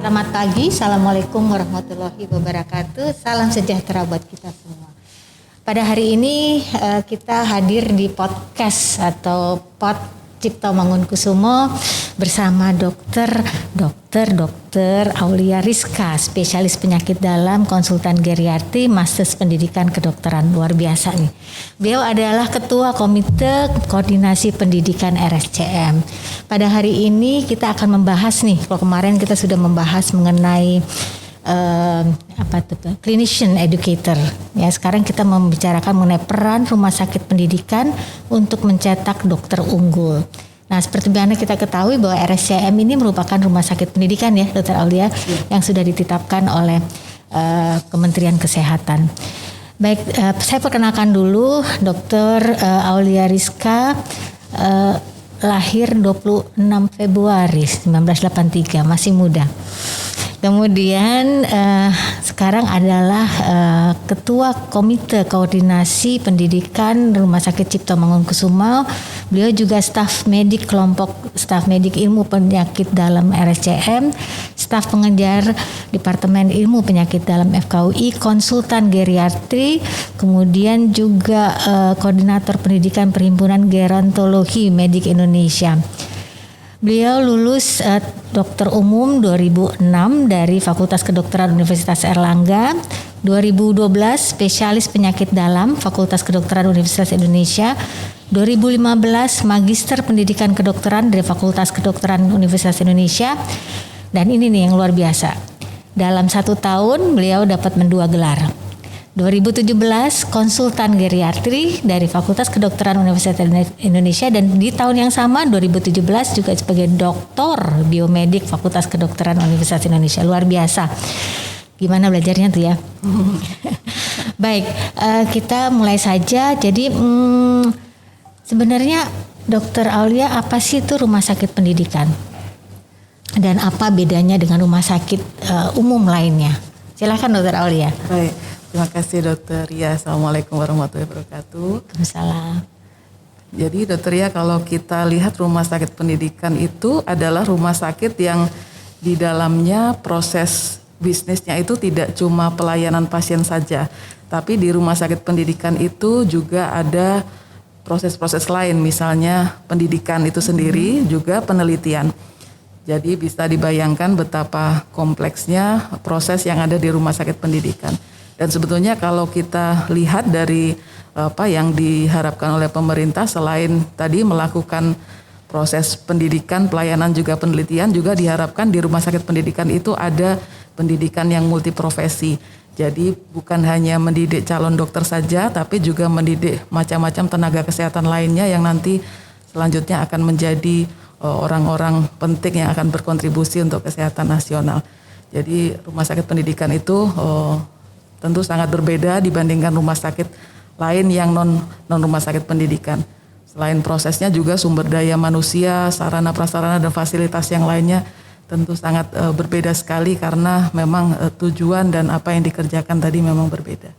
Selamat pagi, Assalamualaikum warahmatullahi wabarakatuh. Salam sejahtera buat kita semua. Pada hari ini kita hadir di podcast atau Pod Cipto Mangunkusumo bersama Dokter Aulia Rizka, spesialis penyakit dalam, konsultan geriatri, Masters Pendidikan Kedokteran. Luar biasa nih. Beliau adalah Ketua Komite Koordinasi Pendidikan RSCM. Pada hari ini kita akan membahas nih, kalau kemarin kita sudah membahas mengenai clinician educator. Ya, sekarang kita membicarakan mengenai peran rumah sakit pendidikan untuk mencetak dokter unggul. Nah, seperti biasa kita ketahui bahwa RSCM ini merupakan rumah sakit pendidikan ya, Dr. Aulia, yang sudah ditetapkan oleh Kementerian Kesehatan. Baik, saya perkenalkan dulu Dr. Aulia Rizka, lahir 26 Februari 1983, masih muda. Kemudian sekarang adalah Ketua Komite Koordinasi Pendidikan Rumah Sakit Cipto Mangunkusumo. Beliau juga staf medik kelompok staf medik ilmu penyakit dalam RSCM, staf pengejar Departemen Ilmu Penyakit dalam FKUI, konsultan geriatri, kemudian juga koordinator pendidikan Perhimpunan Gerontologi Medik Indonesia. Beliau lulus dokter umum 2006 dari Fakultas Kedokteran Universitas Erlangga, 2012 spesialis penyakit dalam Fakultas Kedokteran Universitas Indonesia, 2015 magister pendidikan kedokteran dari Fakultas Kedokteran Universitas Indonesia, dan ini nih yang luar biasa. Dalam 1 tahun beliau dapat 2 gelar. 2017 konsultan geriatri dari Fakultas Kedokteran Universitas Indonesia, dan di tahun yang sama 2017 juga sebagai doktor biomedik Fakultas Kedokteran Universitas Indonesia. Luar biasa. Gimana belajarnya tuh ya? Baik, kita mulai saja. Jadi sebenarnya Dr. Aulia, apa sih itu rumah sakit pendidikan? Dan apa bedanya dengan rumah sakit umum lainnya? Silakan Dr. Aulia. Baik. Terima kasih Dokter Ria. Assalamualaikum warahmatullahi wabarakatuh. Waalaikumsalam. Jadi Dokter Ria, kalau kita lihat rumah sakit pendidikan itu adalah rumah sakit yang di dalamnya proses bisnisnya itu tidak cuma pelayanan pasien saja, tapi di rumah sakit pendidikan itu juga ada proses-proses lain, misalnya pendidikan itu sendiri, juga penelitian. Jadi bisa dibayangkan betapa kompleksnya proses yang ada di rumah sakit pendidikan. Dan sebetulnya kalau kita lihat dari apa yang diharapkan oleh pemerintah, selain tadi melakukan proses pendidikan, pelayanan juga penelitian, juga diharapkan di rumah sakit pendidikan itu ada pendidikan yang multiprofesi. Jadi bukan hanya mendidik calon dokter saja, tapi juga mendidik macam-macam tenaga kesehatan lainnya yang nanti selanjutnya akan menjadi orang-orang penting yang akan berkontribusi untuk kesehatan nasional. Jadi rumah sakit pendidikan itu tentu sangat berbeda dibandingkan rumah sakit lain yang non rumah sakit pendidikan. Selain prosesnya juga sumber daya manusia, sarana prasarana dan fasilitas yang lainnya tentu sangat berbeda sekali karena memang tujuan dan apa yang dikerjakan tadi memang berbeda.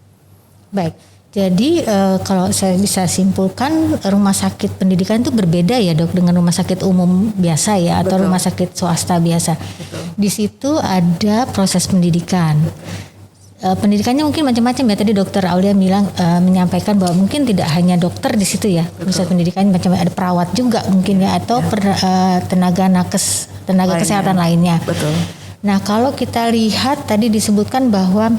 Baik, jadi kalau saya bisa simpulkan rumah sakit pendidikan itu berbeda ya Dok dengan rumah sakit umum biasa ya, atau rumah sakit swasta biasa. Betul. Di situ ada proses pendidikan. Pendidikannya mungkin macam-macam ya, tadi Dokter Aulia menyampaikan bahwa mungkin tidak hanya dokter di situ ya. Proses pendidikan macam ada perawat juga mungkin ya, atau tenaga nakes, tenaga kesehatan lainnya. Betul. Nah, kalau kita lihat tadi disebutkan bahwa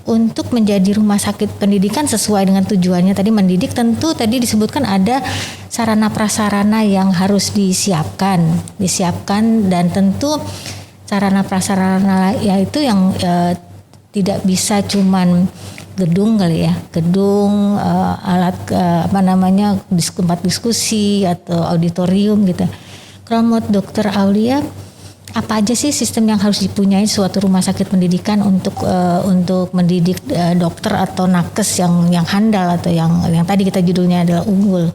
untuk menjadi rumah sakit pendidikan sesuai dengan tujuannya tadi mendidik, tentu tadi disebutkan ada sarana prasarana yang harus disiapkan dan tentu sarana prasarana yaitu yang tidak bisa cuman gedung kali ya, alat tempat diskusi atau auditorium gitu. Kalau menurut Dokter Aulia, apa aja sih sistem yang harus dipunyai suatu rumah sakit pendidikan untuk mendidik dokter atau nakes yang handal atau yang tadi kita judulnya adalah unggul?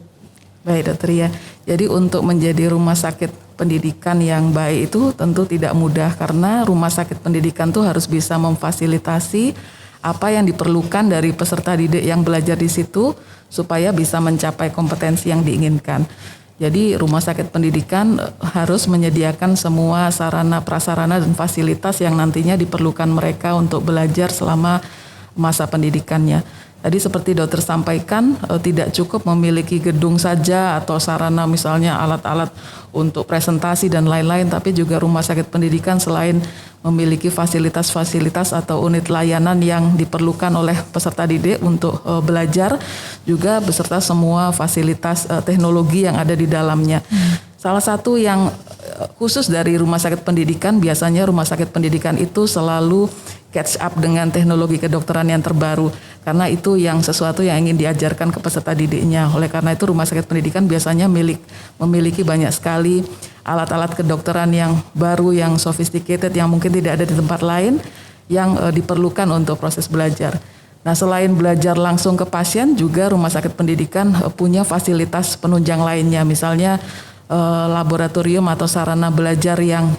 Baik Dokter Ria, jadi untuk menjadi rumah sakit pendidikan yang baik itu tentu tidak mudah karena rumah sakit pendidikan itu harus bisa memfasilitasi apa yang diperlukan dari peserta didik yang belajar di situ supaya bisa mencapai kompetensi yang diinginkan. Jadi rumah sakit pendidikan harus menyediakan semua sarana prasarana dan fasilitas yang nantinya diperlukan mereka untuk belajar selama masa pendidikannya. Tadi seperti dokter sampaikan, tidak cukup memiliki gedung saja atau sarana misalnya alat-alat untuk presentasi dan lain-lain, tapi juga rumah sakit pendidikan selain memiliki fasilitas-fasilitas atau unit layanan yang diperlukan oleh peserta didik untuk belajar, juga beserta semua fasilitas teknologi yang ada di dalamnya. Salah satu yang khusus dari rumah sakit pendidikan, biasanya rumah sakit pendidikan itu selalu catch up dengan teknologi kedokteran yang terbaru, karena itu yang sesuatu yang ingin diajarkan ke peserta didiknya. Oleh karena itu rumah sakit pendidikan biasanya memiliki banyak sekali alat-alat kedokteran yang baru, yang sophisticated, yang mungkin tidak ada di tempat lain, yang diperlukan untuk proses belajar. Nah, selain belajar langsung ke pasien, juga rumah sakit pendidikan punya fasilitas penunjang lainnya, misalnya laboratorium atau sarana belajar yang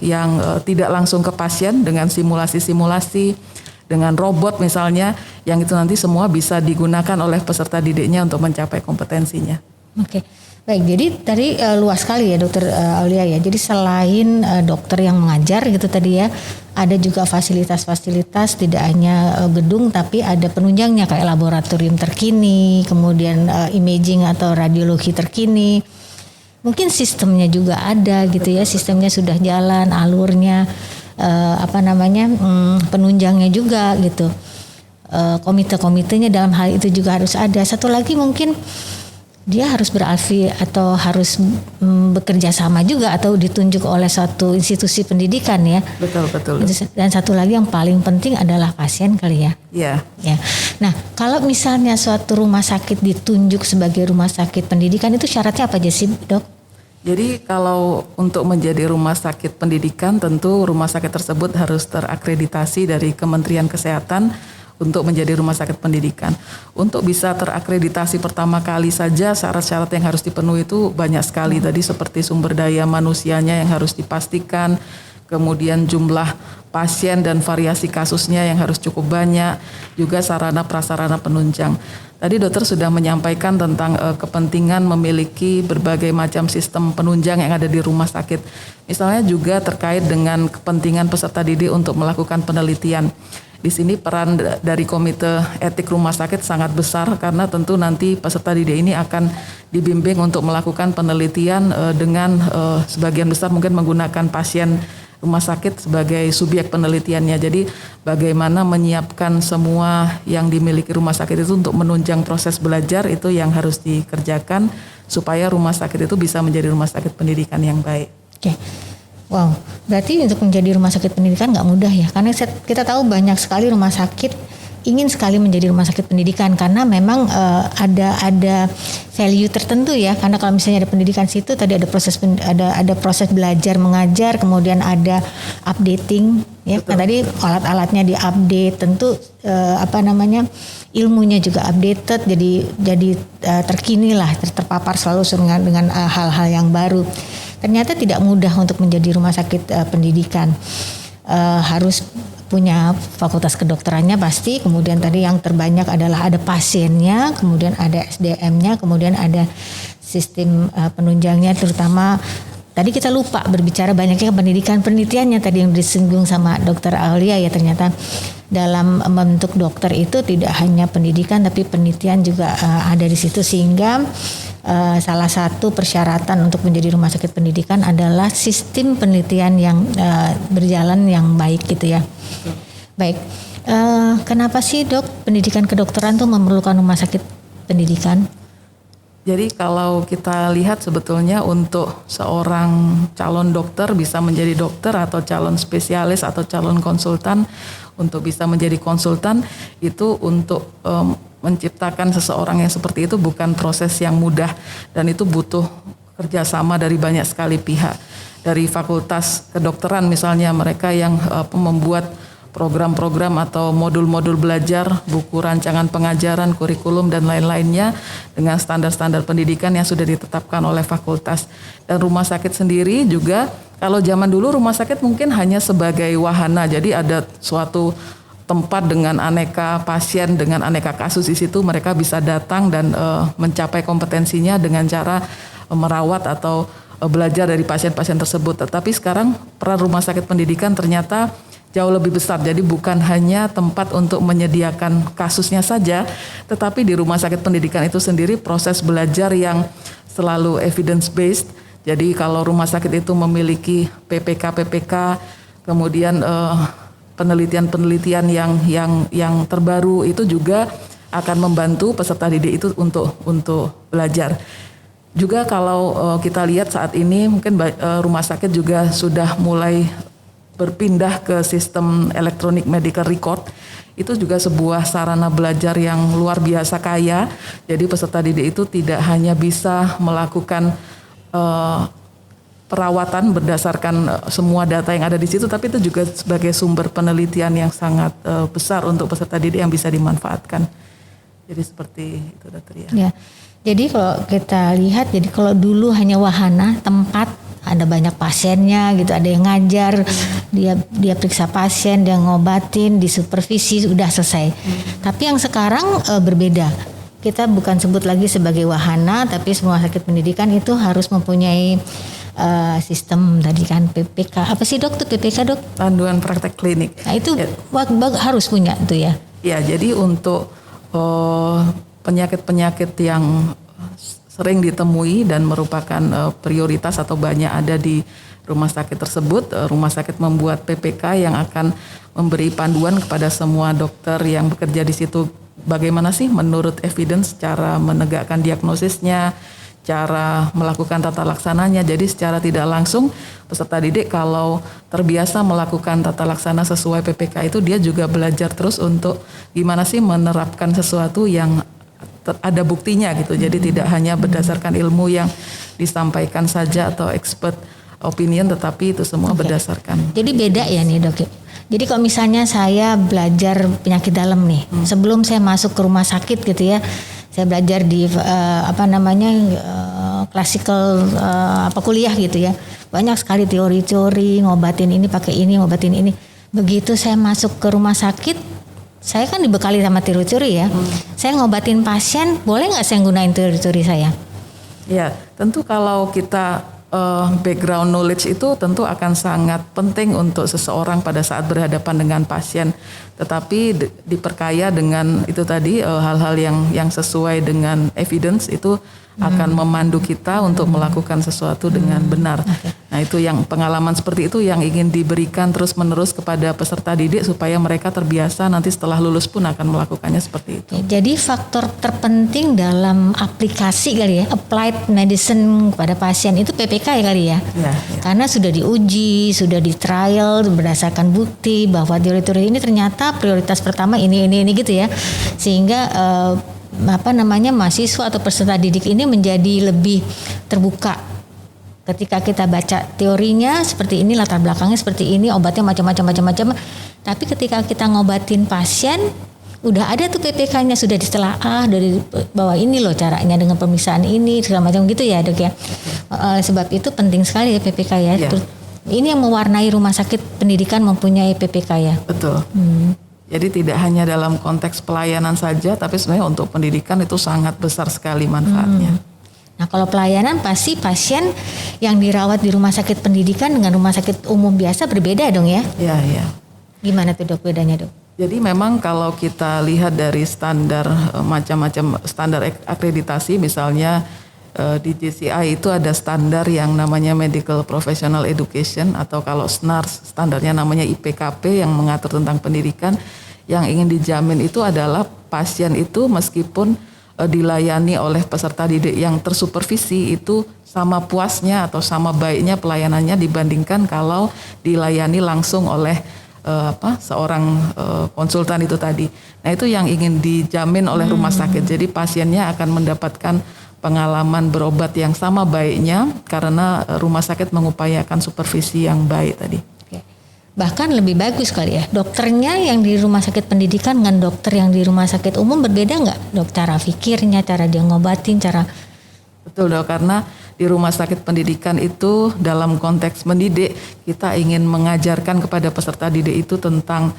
tidak langsung ke pasien dengan simulasi-simulasi, dengan robot misalnya, yang itu nanti semua bisa digunakan oleh peserta didiknya untuk mencapai kompetensinya. Oke, baik. Jadi tadi luas sekali ya Dokter Aulia ya. Jadi selain dokter yang mengajar gitu tadi ya, ada juga fasilitas-fasilitas, tidak hanya gedung tapi ada penunjangnya kayak laboratorium terkini, kemudian imaging atau radiologi terkini. Mungkin sistemnya juga ada gitu ya, sistemnya sudah jalan, alurnya, penunjangnya juga gitu. Komite-komitenya dalam hal itu juga harus ada. Satu lagi mungkin dia harus berafili atau harus bekerja sama juga atau ditunjuk oleh suatu institusi pendidikan ya. Betul. Dan satu lagi yang paling penting adalah pasien kali ya. Iya. Ya. Nah, kalau misalnya suatu rumah sakit ditunjuk sebagai rumah sakit pendidikan, itu syaratnya apa aja sih, Dok? Jadi kalau untuk menjadi rumah sakit pendidikan, tentu rumah sakit tersebut harus terakreditasi dari Kementerian Kesehatan untuk menjadi rumah sakit pendidikan. Untuk bisa terakreditasi pertama kali saja, syarat-syarat yang harus dipenuhi itu banyak sekali. Tadi seperti sumber daya manusianya yang harus dipastikan, kemudian jumlah pasien dan variasi kasusnya yang harus cukup banyak, juga sarana prasarana penunjang. Tadi dokter sudah menyampaikan tentang kepentingan memiliki berbagai macam sistem penunjang yang ada di rumah sakit. Misalnya juga terkait dengan kepentingan peserta didik untuk melakukan penelitian. Di sini peran dari komite etik rumah sakit sangat besar, karena tentu nanti peserta didik ini akan dibimbing untuk melakukan penelitian dengan sebagian besar mungkin menggunakan pasien rumah sakit sebagai subjek penelitiannya. Jadi bagaimana menyiapkan semua yang dimiliki rumah sakit itu untuk menunjang proses belajar, itu yang harus dikerjakan supaya rumah sakit itu bisa menjadi rumah sakit pendidikan yang baik. Oke. Wow, berarti untuk menjadi rumah sakit pendidikan nggak mudah ya, karena kita tahu banyak sekali rumah sakit ingin sekali menjadi rumah sakit pendidikan karena memang ada value tertentu ya, karena kalau misalnya ada pendidikan situ tadi ada proses belajar mengajar, kemudian ada updating ya, kan tadi alat-alatnya diupdate, tentu ilmunya juga updated, jadi terkini lah, terpapar selalu dengan hal-hal yang baru. Ternyata tidak mudah untuk menjadi rumah sakit pendidikan. Harus punya fakultas kedokterannya pasti, kemudian tadi yang terbanyak adalah ada pasiennya, kemudian ada SDM-nya, kemudian ada sistem penunjangnya, terutama tadi kita lupa berbicara banyaknya pendidikan penelitiannya tadi yang disinggung sama Dokter Aulia ya. Ternyata dalam membentuk dokter itu tidak hanya pendidikan tapi penelitian juga ada di situ, sehingga salah satu persyaratan untuk menjadi rumah sakit pendidikan adalah sistem penelitian yang berjalan yang baik gitu ya. Baik, kenapa sih Dok pendidikan kedokteran tuh memerlukan rumah sakit pendidikan? Jadi kalau kita lihat sebetulnya untuk seorang calon dokter bisa menjadi dokter, atau calon spesialis atau calon konsultan untuk bisa menjadi konsultan, itu untuk menciptakan seseorang yang seperti itu bukan proses yang mudah, dan itu butuh kerjasama dari banyak sekali pihak. Dari fakultas kedokteran misalnya, mereka yang membuat program-program atau modul-modul belajar, buku rancangan pengajaran, kurikulum dan lain-lainnya dengan standar-standar pendidikan yang sudah ditetapkan oleh fakultas. Dan rumah sakit sendiri juga, kalau zaman dulu rumah sakit mungkin hanya sebagai wahana, jadi ada suatu tempat dengan aneka pasien, dengan aneka kasus di situ, mereka bisa datang dan mencapai kompetensinya dengan cara merawat atau belajar dari pasien-pasien tersebut. Tetapi sekarang peran rumah sakit pendidikan ternyata jauh lebih besar. Jadi bukan hanya tempat untuk menyediakan kasusnya saja, tetapi di rumah sakit pendidikan itu sendiri proses belajar yang selalu evidence based. Jadi kalau rumah sakit itu memiliki PPK, kemudian penelitian-penelitian yang terbaru itu juga akan membantu peserta didik itu untuk belajar. Juga kalau kita lihat saat ini mungkin rumah sakit juga sudah mulai berpindah ke sistem elektronik medical record. Itu juga sebuah sarana belajar yang luar biasa kaya. Jadi peserta didik itu tidak hanya bisa melakukan perawatan berdasarkan semua data yang ada di situ, tapi itu juga sebagai sumber penelitian yang sangat besar untuk peserta didik yang bisa dimanfaatkan. Jadi seperti itu, Dokter ya. Jadi kalau kita lihat, jadi kalau dulu hanya wahana, tempat, ada banyak pasiennya gitu, ada yang ngajar, dia periksa pasien, dia ngobatin, disupervisi, udah selesai. Tapi yang sekarang berbeda. Kita bukan sebut lagi sebagai wahana, tapi semua sakit pendidikan itu harus mempunyai sistem tadi kan PPK. Apa sih Dok tuh PPK Dok? Panduan praktek klinik. Nah itu harus punya tuh ya. Ya, jadi untuk penyakit-penyakit yang sering ditemui dan merupakan prioritas atau banyak ada di rumah sakit tersebut, rumah sakit membuat PPK yang akan memberi panduan kepada semua dokter yang bekerja di situ. Bagaimana sih menurut evidence cara menegakkan diagnosisnya, cara melakukan tata laksananya. Jadi secara tidak langsung peserta didik kalau terbiasa melakukan tata laksana sesuai PPK itu, dia juga belajar terus untuk gimana sih menerapkan sesuatu yang ada buktinya gitu. Jadi tidak hanya berdasarkan ilmu yang disampaikan saja atau expert opinion, tetapi itu semua berdasarkan. Jadi beda ya nih Dok. Jadi kalau misalnya saya belajar penyakit dalam nih, sebelum saya masuk ke rumah sakit gitu ya, saya belajar di klasikal kuliah gitu ya. Banyak sekali teori-teori, ngobatin ini pakai ini, ngobatin ini. Begitu saya masuk ke rumah sakit, saya kan dibekali sama teori-teori ya. Saya ngobatin pasien, boleh nggak saya gunain teori-teori saya? Ya, tentu kalau kita background knowledge itu tentu akan sangat penting untuk seseorang pada saat berhadapan dengan pasien. Tetapi diperkaya dengan itu tadi hal-hal yang sesuai dengan evidence itu akan memandu kita untuk melakukan sesuatu dengan benar. Nah itu yang pengalaman seperti itu yang ingin diberikan terus-menerus kepada peserta didik supaya mereka terbiasa nanti setelah lulus pun akan melakukannya seperti itu. Jadi faktor terpenting dalam aplikasi kali ya, applied medicine kepada pasien itu PPK ya kali ya? Ya. Karena sudah diuji, sudah di trial berdasarkan bukti bahwa teori-teori ini ternyata prioritas pertama ini gitu ya. Sehingga mahasiswa atau peserta didik ini menjadi lebih terbuka ketika kita baca teorinya seperti ini, latar belakangnya seperti ini, obatnya macam-macam. Tapi ketika kita ngobatin pasien, udah ada tuh PPK-nya, sudah ditelaah dari bahwa ini loh caranya dengan pemeriksaan ini segala macam gitu ya Dok ya. Sebab itu penting sekali ya PPK ya. Ini yang mewarnai rumah sakit pendidikan mempunyai PPK ya. Betul. Jadi tidak hanya dalam konteks pelayanan saja, tapi sebenarnya untuk pendidikan itu sangat besar sekali manfaatnya. Nah kalau pelayanan pasti pasien yang dirawat di rumah sakit pendidikan dengan rumah sakit umum biasa berbeda dong ya? Iya. Gimana tuh Dok bedanya Dok? Jadi memang kalau kita lihat dari standar macam-macam standar akreditasi, misalnya di JCI itu ada standar yang namanya Medical Professional Education, atau kalau SNARS standarnya namanya IPKP yang mengatur tentang pendidikan. Yang ingin dijamin itu adalah pasien itu meskipun dilayani oleh peserta didik yang tersupervisi itu sama puasnya atau sama baiknya pelayanannya dibandingkan kalau dilayani langsung oleh seorang konsultan itu tadi. Nah itu yang ingin dijamin oleh rumah sakit. Jadi pasiennya akan mendapatkan pengalaman berobat yang sama baiknya karena rumah sakit mengupayakan supervisi yang baik tadi. Bahkan lebih bagus kali ya, dokternya yang di rumah sakit pendidikan dengan dokter yang di rumah sakit umum berbeda nggak Dok? Cara pikirnya, cara dia ngobatin, cara... Betul Dok, karena di rumah sakit pendidikan itu dalam konteks mendidik, kita ingin mengajarkan kepada peserta didik itu tentang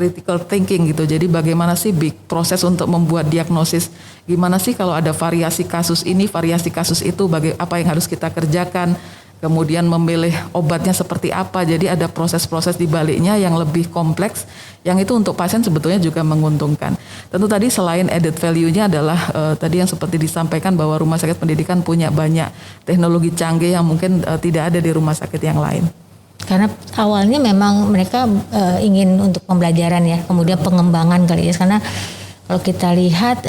critical thinking gitu. Jadi bagaimana sih proses untuk membuat diagnosis, gimana sih kalau ada variasi kasus ini, variasi kasus itu, apa yang harus kita kerjakan, kemudian memilih obatnya seperti apa. Jadi ada proses-proses di baliknya yang lebih kompleks, yang itu untuk pasien sebetulnya juga menguntungkan. Tentu tadi selain added value-nya adalah tadi yang seperti disampaikan bahwa rumah sakit pendidikan punya banyak teknologi canggih yang mungkin tidak ada di rumah sakit yang lain. Karena awalnya memang mereka ingin untuk pembelajaran ya, kemudian pengembangan kali ya. Karena kalau kita lihat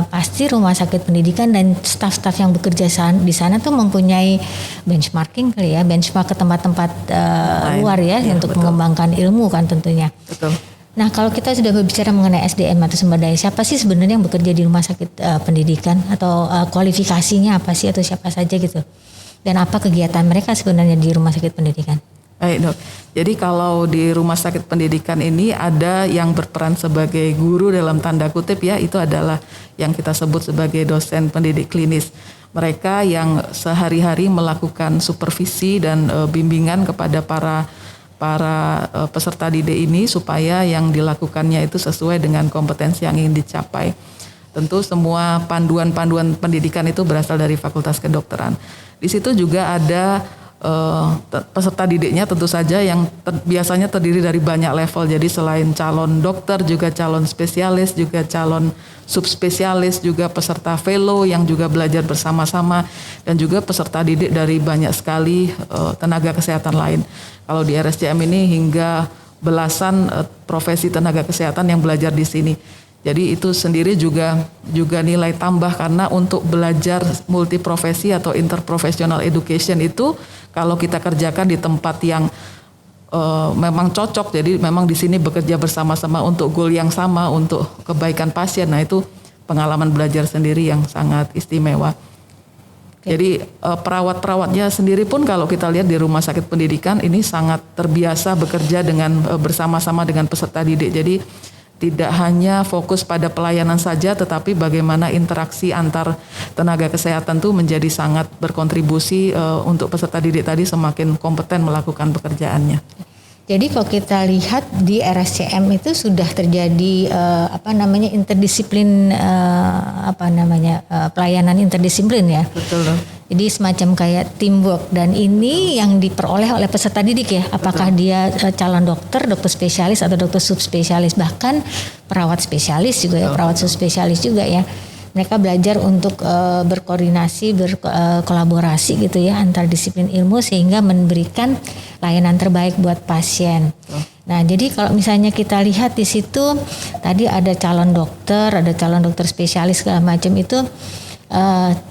pasti rumah sakit pendidikan dan staf-staf yang bekerja di sana tuh mempunyai benchmarking kali ya, benchmark ke tempat-tempat luar ya untuk betul. Mengembangkan ilmu kan tentunya. Betul. Nah kalau kita sudah berbicara mengenai SDM atau sumber daya, siapa sih sebenarnya yang bekerja di rumah sakit pendidikan atau kualifikasinya apa sih atau siapa saja gitu? Dan apa kegiatan mereka sebenarnya di rumah sakit pendidikan? Baik dok, jadi kalau di rumah sakit pendidikan ini ada yang berperan sebagai guru dalam tanda kutip ya, itu adalah yang kita sebut sebagai dosen pendidik klinis. Mereka yang sehari-hari melakukan supervisi dan bimbingan kepada para peserta didik ini supaya yang dilakukannya itu sesuai dengan kompetensi yang ingin dicapai. Tentu semua panduan-panduan pendidikan itu berasal dari Fakultas Kedokteran. Di situ juga ada peserta didiknya tentu saja yang biasanya terdiri dari banyak level. Jadi selain calon dokter juga calon spesialis, juga calon subspesialis, juga peserta fellow yang juga belajar bersama-sama, dan juga peserta didik dari banyak sekali tenaga kesehatan lain. Kalau di RSCM ini hingga belasan profesi tenaga kesehatan yang belajar di sini. Jadi itu sendiri juga nilai tambah, karena untuk belajar multiprofesi atau interprofessional education itu kalau kita kerjakan di tempat yang memang cocok, jadi memang di sini bekerja bersama-sama untuk goal yang sama, untuk kebaikan pasien. Nah itu pengalaman belajar sendiri yang sangat istimewa. Jadi perawat-perawatnya sendiri pun kalau kita lihat di rumah sakit pendidikan ini sangat terbiasa bekerja dengan bersama-sama dengan peserta didik. Jadi tidak hanya fokus pada pelayanan saja, tetapi bagaimana interaksi antar tenaga kesehatan itu menjadi sangat berkontribusi untuk peserta didik tadi semakin kompeten melakukan pekerjaannya. Jadi kalau kita lihat di RSCM itu sudah terjadi interdisiplin pelayanan interdisiplin ya. Betul loh. Jadi semacam kayak teamwork, dan ini yang diperoleh oleh peserta didik ya. Apakah betul. Dia calon dokter, dokter spesialis atau dokter subspesialis, bahkan perawat spesialis juga ya, perawat subspesialis juga ya. Mereka belajar untuk berkoordinasi, berkolaborasi gitu ya antar disiplin ilmu sehingga memberikan layanan terbaik buat pasien. Nah, jadi kalau misalnya kita lihat di situ tadi ada calon dokter spesialis segala macam itu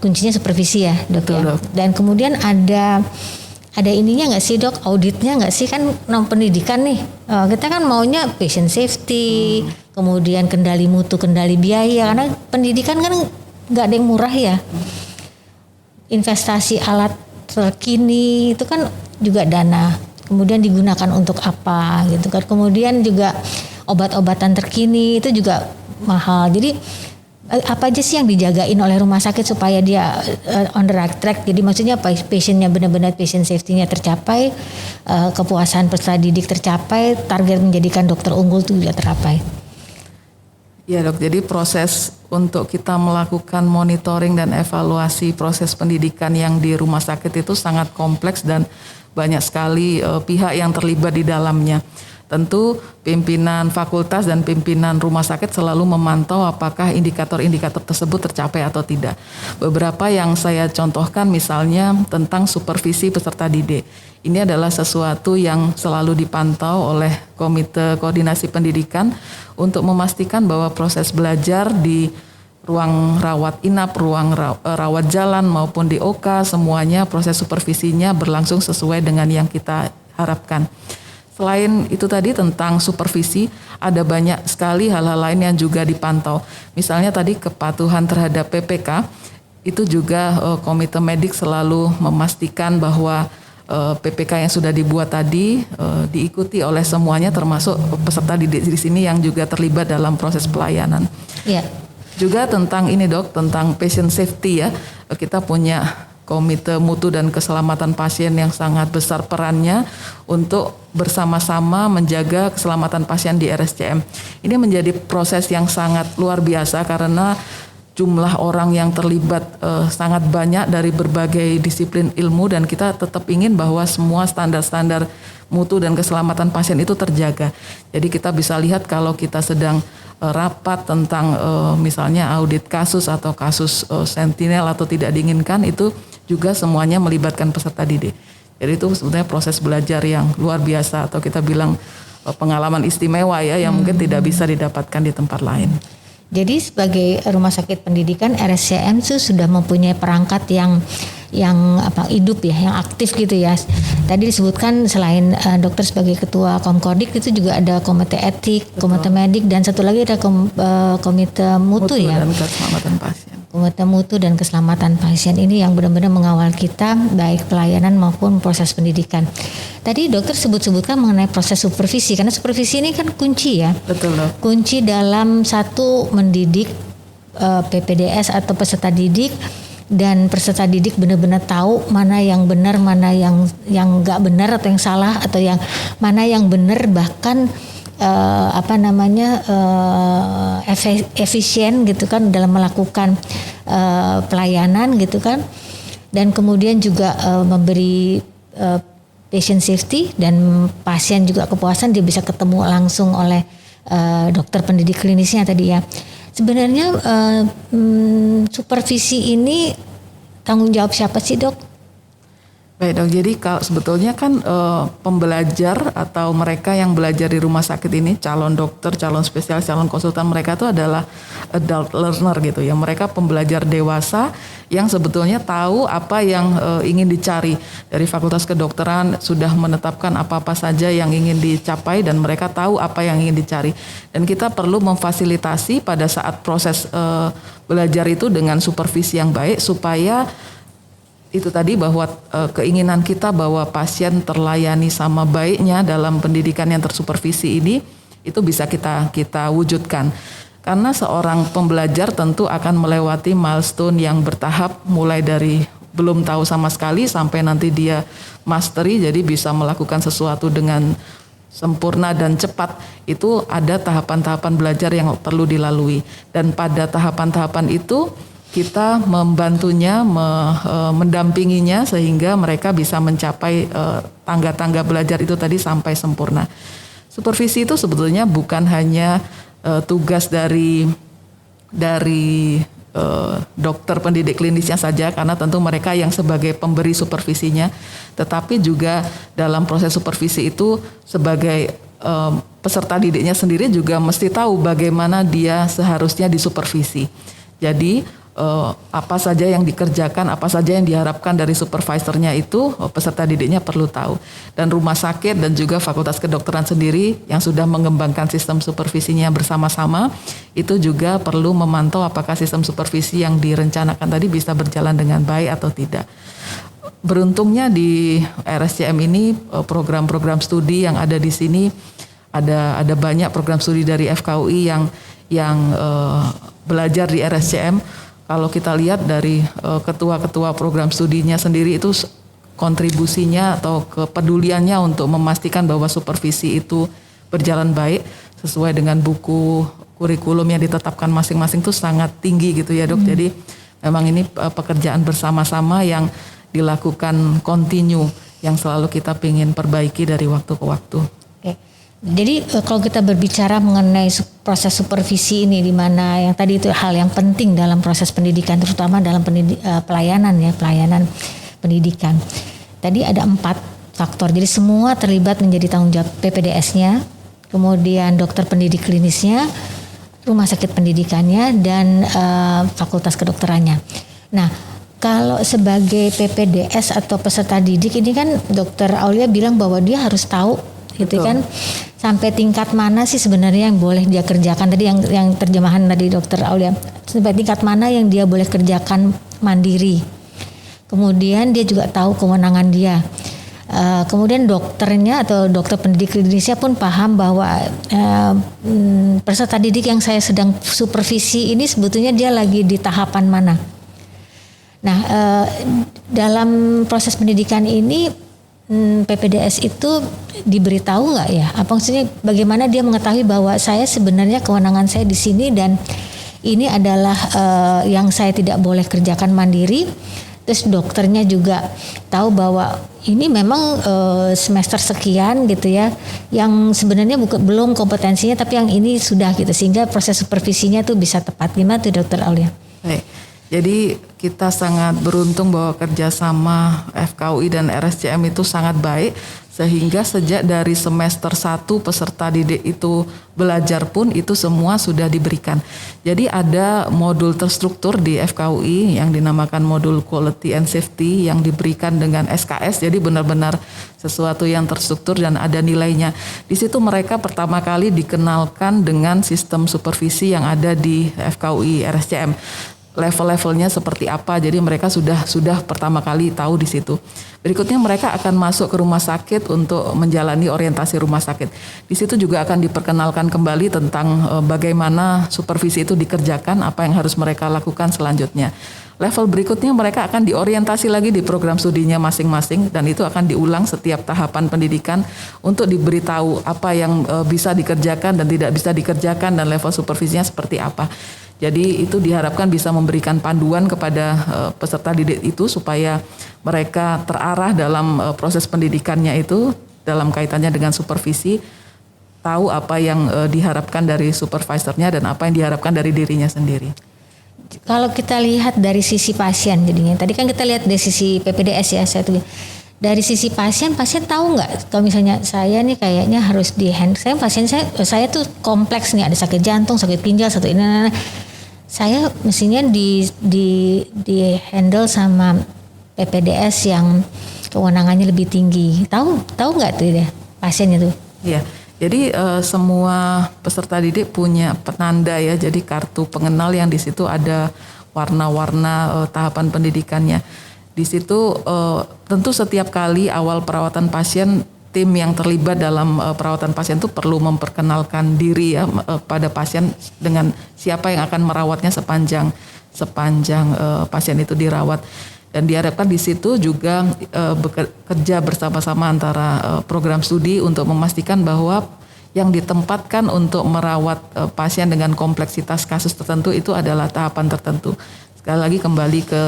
kuncinya supervisi ya, Dok. Betul, ya. Dok. Dan kemudian ada ininya nggak sih dok, auditnya nggak sih, kan pendidikan nih kita kan maunya patient safety, kemudian kendali mutu, kendali biaya, karena pendidikan kan nggak ada yang murah ya. Investasi alat terkini itu kan juga dana, kemudian digunakan untuk apa gitu kan, kemudian juga obat-obatan terkini itu juga mahal. Jadi apa aja sih yang dijagain oleh rumah sakit supaya dia on the right track? Jadi maksudnya patientnya benar-benar patient safety-nya tercapai, kepuasan peserta didik tercapai, target menjadikan dokter unggul itu juga tercapai. Ya dok, jadi proses untuk kita melakukan monitoring dan evaluasi proses pendidikan yang di rumah sakit itu sangat kompleks dan banyak sekali pihak yang terlibat di dalamnya. Tentu pimpinan fakultas dan pimpinan rumah sakit selalu memantau apakah indikator-indikator tersebut tercapai atau tidak. Beberapa yang saya contohkan misalnya tentang supervisi peserta didik. Ini adalah sesuatu yang selalu dipantau oleh Komite Koordinasi Pendidikan untuk memastikan bahwa proses belajar di ruang rawat inap, ruang rawat jalan maupun di OK, semuanya proses supervisinya berlangsung sesuai dengan yang kita harapkan. Selain itu tadi tentang supervisi, ada banyak sekali hal-hal lain yang juga dipantau. Misalnya tadi kepatuhan terhadap PPK, itu juga komite medik selalu memastikan bahwa PPK yang sudah dibuat tadi diikuti oleh semuanya, termasuk peserta didik di sini yang juga terlibat dalam proses pelayanan. Iya. Juga tentang ini dok, tentang patient safety ya, kita punya Komite Mutu dan Keselamatan Pasien yang sangat besar perannya untuk bersama-sama menjaga keselamatan pasien di RSCM. Ini menjadi proses yang sangat luar biasa karena jumlah orang yang terlibat sangat banyak dari berbagai disiplin ilmu, dan kita tetap ingin bahwa semua standar-standar mutu dan keselamatan pasien itu terjaga. Jadi kita bisa lihat kalau kita sedang rapat tentang misalnya audit kasus atau kasus sentinel atau tidak diinginkan, itu juga semuanya melibatkan peserta didik. Jadi itu sebenarnya proses belajar yang luar biasa, atau kita bilang pengalaman istimewa ya, yang mungkin tidak bisa didapatkan di tempat lain. Jadi sebagai rumah sakit pendidikan, RSCM itu sudah mempunyai perangkat yang hidup ya, yang aktif gitu ya. Tadi disebutkan selain dokter sebagai ketua Komkodik, itu juga ada komite etik, komite medik, dan satu lagi ada komite mutu ya. Dan keselamatan pasien. Komite mutu dan keselamatan pasien ini yang benar-benar mengawal kita baik pelayanan maupun proses pendidikan. Tadi dokter sebutkan mengenai proses supervisi, karena supervisi ini kan kunci ya. Betul loh. Kunci dalam satu mendidik PPDS atau peserta didik, dan peserta didik benar-benar tahu mana yang benar, mana yang nggak benar atau yang salah, atau yang mana yang benar, bahkan efisien gitu kan dalam melakukan pelayanan gitu kan, dan kemudian juga memberi patient safety, dan pasien juga kepuasan, dia bisa ketemu langsung oleh dokter pendidik klinisnya tadi ya. Sebenarnya supervisi ini tanggung jawab siapa sih dok? Baik dok, jadi kalau sebetulnya kan pembelajar atau mereka yang belajar di rumah sakit ini, calon dokter, calon spesialis, calon konsultan, mereka itu adalah adult learner gitu ya. Mereka pembelajar dewasa yang sebetulnya tahu apa yang ingin dicari. Dari Fakultas Kedokteran sudah menetapkan apa-apa saja yang ingin dicapai, dan mereka tahu apa yang ingin dicari. Dan kita perlu memfasilitasi pada saat proses belajar itu dengan supervisi yang baik, supaya itu tadi bahwa keinginan kita bahwa pasien terlayani sama baiknya dalam pendidikan yang tersupervisi ini, itu bisa kita wujudkan. Karena seorang pembelajar tentu akan melewati milestone yang bertahap, mulai dari belum tahu sama sekali sampai nanti dia mastery, jadi bisa melakukan sesuatu dengan sempurna dan cepat. Itu ada tahapan-tahapan belajar yang perlu dilalui, dan pada tahapan-tahapan itu kita membantunya, mendampinginya sehingga mereka bisa mencapai tangga-tangga belajar itu tadi sampai sempurna. Supervisi itu sebetulnya bukan hanya tugas dari dokter pendidik klinisnya saja, karena tentu mereka yang sebagai pemberi supervisinya, tetapi juga dalam proses supervisi itu sebagai peserta didiknya sendiri juga mesti tahu bagaimana dia seharusnya disupervisi. Jadi apa saja yang dikerjakan, apa saja yang diharapkan dari supervisornya, itu peserta didiknya perlu tahu. Dan rumah sakit dan juga Fakultas Kedokteran sendiri yang sudah mengembangkan sistem supervisinya bersama-sama, itu juga perlu memantau apakah sistem supervisi yang direncanakan tadi bisa berjalan dengan baik atau tidak. Beruntungnya di RSCM ini program-program studi yang ada di sini, ada banyak program studi dari FKUI yang belajar di RSCM. Kalau kita lihat dari ketua-ketua program studinya sendiri, itu kontribusinya atau kepeduliannya untuk memastikan bahwa supervisi itu berjalan baik sesuai dengan buku kurikulum yang ditetapkan masing-masing itu sangat tinggi gitu ya dok. Jadi memang ini pekerjaan bersama-sama yang dilakukan kontinu, yang selalu kita ingin perbaiki dari waktu ke waktu. Jadi kalau kita berbicara mengenai proses supervisi ini, di mana yang tadi itu hal yang penting dalam proses pendidikan, terutama dalam pelayanan pendidikan. Tadi ada 4 faktor. Jadi semua terlibat menjadi tanggung jawab PPDS-nya, kemudian dokter pendidik klinisnya, rumah sakit pendidikannya, dan fakultas kedokterannya. Nah, kalau sebagai PPDS atau peserta didik ini kan Dokter Aulia bilang bahwa dia harus tahu gitu kan, sampai tingkat mana sih sebenarnya yang boleh dia kerjakan. Tadi yang terjemahan tadi Dokter Aulia, sampai tingkat mana yang dia boleh kerjakan mandiri. Kemudian dia juga tahu kewenangan dia. Kemudian dokternya atau dokter pendidik klinisnya pun paham bahwa peserta didik yang saya sedang supervisi ini sebetulnya dia lagi di tahapan mana. Nah, dalam proses pendidikan ini PPDS itu diberitahu nggak ya? Apa maksudnya bagaimana dia mengetahui bahwa saya sebenarnya kewenangan saya di sini dan ini adalah yang saya tidak boleh kerjakan mandiri. Terus dokternya juga tahu bahwa ini memang semester sekian gitu ya, yang sebenarnya belum kompetensinya, tapi yang ini sudah gitu, sehingga proses supervisinya tuh bisa tepat. Gimana tuh Dokter Aulia? Baik. Jadi kita sangat beruntung bahwa kerjasama FKUI dan RSCM itu sangat baik, sehingga sejak dari semester 1 peserta didik itu belajar pun itu semua sudah diberikan. Jadi ada modul terstruktur di FKUI yang dinamakan modul Quality and Safety yang diberikan dengan SKS, jadi benar-benar sesuatu yang terstruktur dan ada nilainya. Di situ mereka pertama kali dikenalkan dengan sistem supervisi yang ada di FKUI RSCM. Level-levelnya seperti apa, jadi mereka sudah pertama kali tahu di situ. Berikutnya mereka akan masuk ke rumah sakit untuk menjalani orientasi rumah sakit. Di situ juga akan diperkenalkan kembali tentang bagaimana supervisi itu dikerjakan, apa yang harus mereka lakukan selanjutnya. Level berikutnya mereka akan diorientasi lagi di program studinya masing-masing, dan itu akan diulang setiap tahapan pendidikan untuk diberitahu apa yang bisa dikerjakan dan tidak bisa dikerjakan dan level supervisinya seperti apa. Jadi itu diharapkan bisa memberikan panduan kepada peserta didik itu supaya mereka terarah dalam proses pendidikannya itu dalam kaitannya dengan supervisi, tahu apa yang diharapkan dari supervisornya dan apa yang diharapkan dari dirinya sendiri. Kalau kita lihat dari sisi pasien jadinya, tadi kan kita lihat dari sisi PPDS ya, dari sisi pasien tahu nggak kalau misalnya saya nih kayaknya harus di handle, saya tuh kompleks nih, ada sakit jantung, sakit ginjal, ini. Saya mestinya di handle sama PPDS yang kewenangannya lebih tinggi. Tahu nggak tuh ya pasiennya tuh? Iya. Jadi semua peserta didik punya penanda ya. Jadi kartu pengenal yang di situ ada warna-warna tahapan pendidikannya. Di situ tentu setiap kali awal perawatan pasien, tim yang terlibat dalam perawatan pasien itu perlu memperkenalkan diri ya pada pasien dengan siapa yang akan merawatnya sepanjang pasien itu dirawat. Dan diharapkan di situ juga bekerja bersama-sama antara program studi untuk memastikan bahwa yang ditempatkan untuk merawat pasien dengan kompleksitas kasus tertentu itu adalah tahapan tertentu. Sekali lagi kembali ke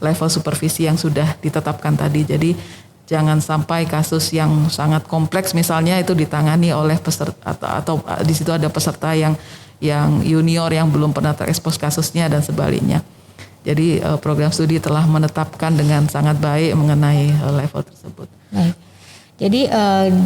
level supervisi yang sudah ditetapkan tadi. Jadi jangan sampai kasus yang sangat kompleks misalnya itu ditangani oleh peserta atau di situ ada peserta yang junior yang belum pernah terekspos kasusnya dan sebaliknya. Jadi program studi telah menetapkan dengan sangat baik mengenai level tersebut. Baik. Jadi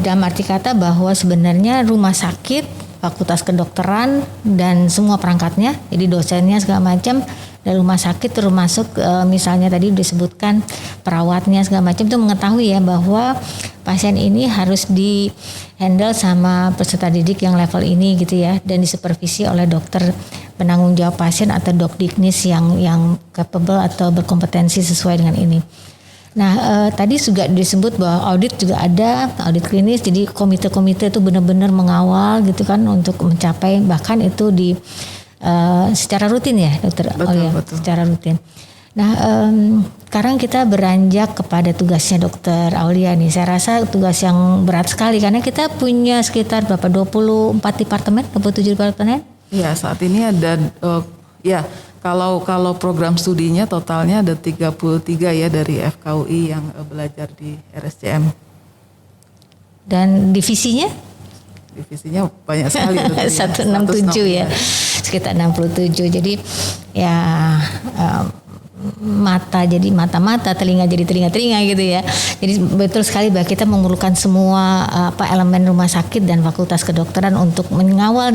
dalam arti kata bahwa sebenarnya rumah sakit, fakultas kedokteran dan semua perangkatnya, jadi dosennya segala macam, dari rumah sakit termasuk misalnya tadi disebutkan perawatnya segala macam itu mengetahui ya bahwa pasien ini harus di handle sama peserta didik yang level ini gitu ya, dan disupervisi oleh dokter penanggung jawab pasien atau dokdiknis yang capable atau berkompetensi sesuai dengan ini. Nah tadi juga disebut bahwa audit juga ada, audit klinis, jadi komite-komite itu benar-benar mengawal gitu kan untuk mencapai, bahkan itu di secara rutin ya dokter. Betul. Secara rutin. Nah sekarang kita beranjak kepada tugasnya dokter Aulia nih. Saya rasa tugas yang berat sekali karena kita punya sekitar berapa 24 departemen, 27 departemen. Iya, saat ini ada kalau program studinya totalnya ada 33 ya dari FKUI yang belajar di RSCM. Dan divisinya banyak sekali. 167 ya. Sekitar 67. Jadi ya mata-mata, telinga jadi telinga-telinga gitu ya. Jadi betul sekali bahwa kita memerlukan semua elemen rumah sakit dan fakultas kedokteran untuk mengawal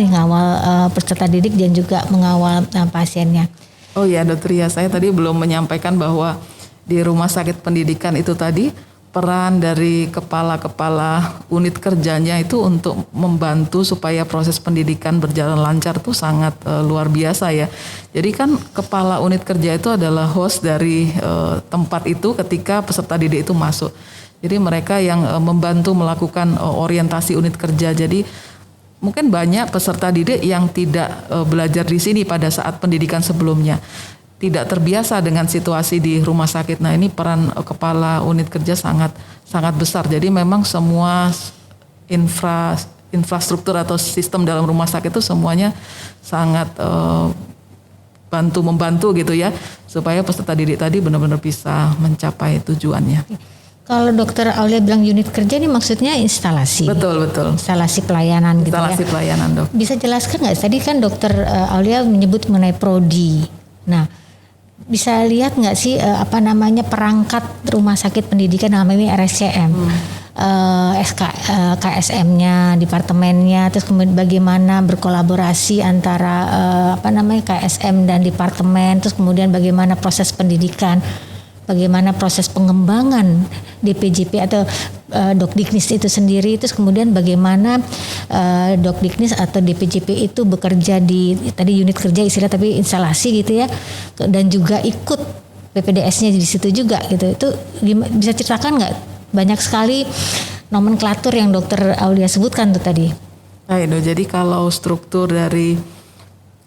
peserta didik dan juga mengawal pasiennya. Oh ya dokter ya, saya tadi belum menyampaikan bahwa di rumah sakit pendidikan itu tadi peran dari kepala-kepala unit kerjanya itu untuk membantu supaya proses pendidikan berjalan lancar tuh sangat luar biasa ya. Jadi kan kepala unit kerja itu adalah host dari tempat itu ketika peserta didik itu masuk. Jadi mereka yang membantu melakukan orientasi unit kerja. Jadi mungkin banyak peserta didik yang tidak belajar di sini pada saat pendidikan sebelumnya. tidak terbiasa dengan situasi di rumah sakit. Nah ini peran kepala unit kerja sangat besar. Jadi memang semua infrastruktur atau sistem dalam rumah sakit itu semuanya sangat membantu gitu ya, supaya peserta didik tadi benar-benar bisa mencapai tujuannya. Kalau Dokter Aulia bilang unit kerja ini maksudnya instalasi. Betul. Instalasi pelayanan gitu ya. Instalasi pelayanan, Dok. Bisa jelaskan nggak? Tadi kan Dokter Aulia menyebut mengenai prodi. Nah, bisa lihat nggak sih perangkat rumah sakit pendidikan dalam ini RSCM, KSM-nya, departemennya, terus kemudian bagaimana berkolaborasi antara KSM dan departemen, terus kemudian bagaimana proses pendidikan, bagaimana proses pengembangan DPJP atau Dokdiknis itu sendiri, terus kemudian bagaimana Dokdiknis atau DPJP itu bekerja di tadi unit kerja istilah tapi instalasi gitu ya, dan juga ikut PPDS-nya di situ juga gitu. Itu bisa ceritakan nggak? Banyak sekali nomenklatur yang Dokter Aulia sebutkan tuh tadi. Nah, jadi kalau struktur dari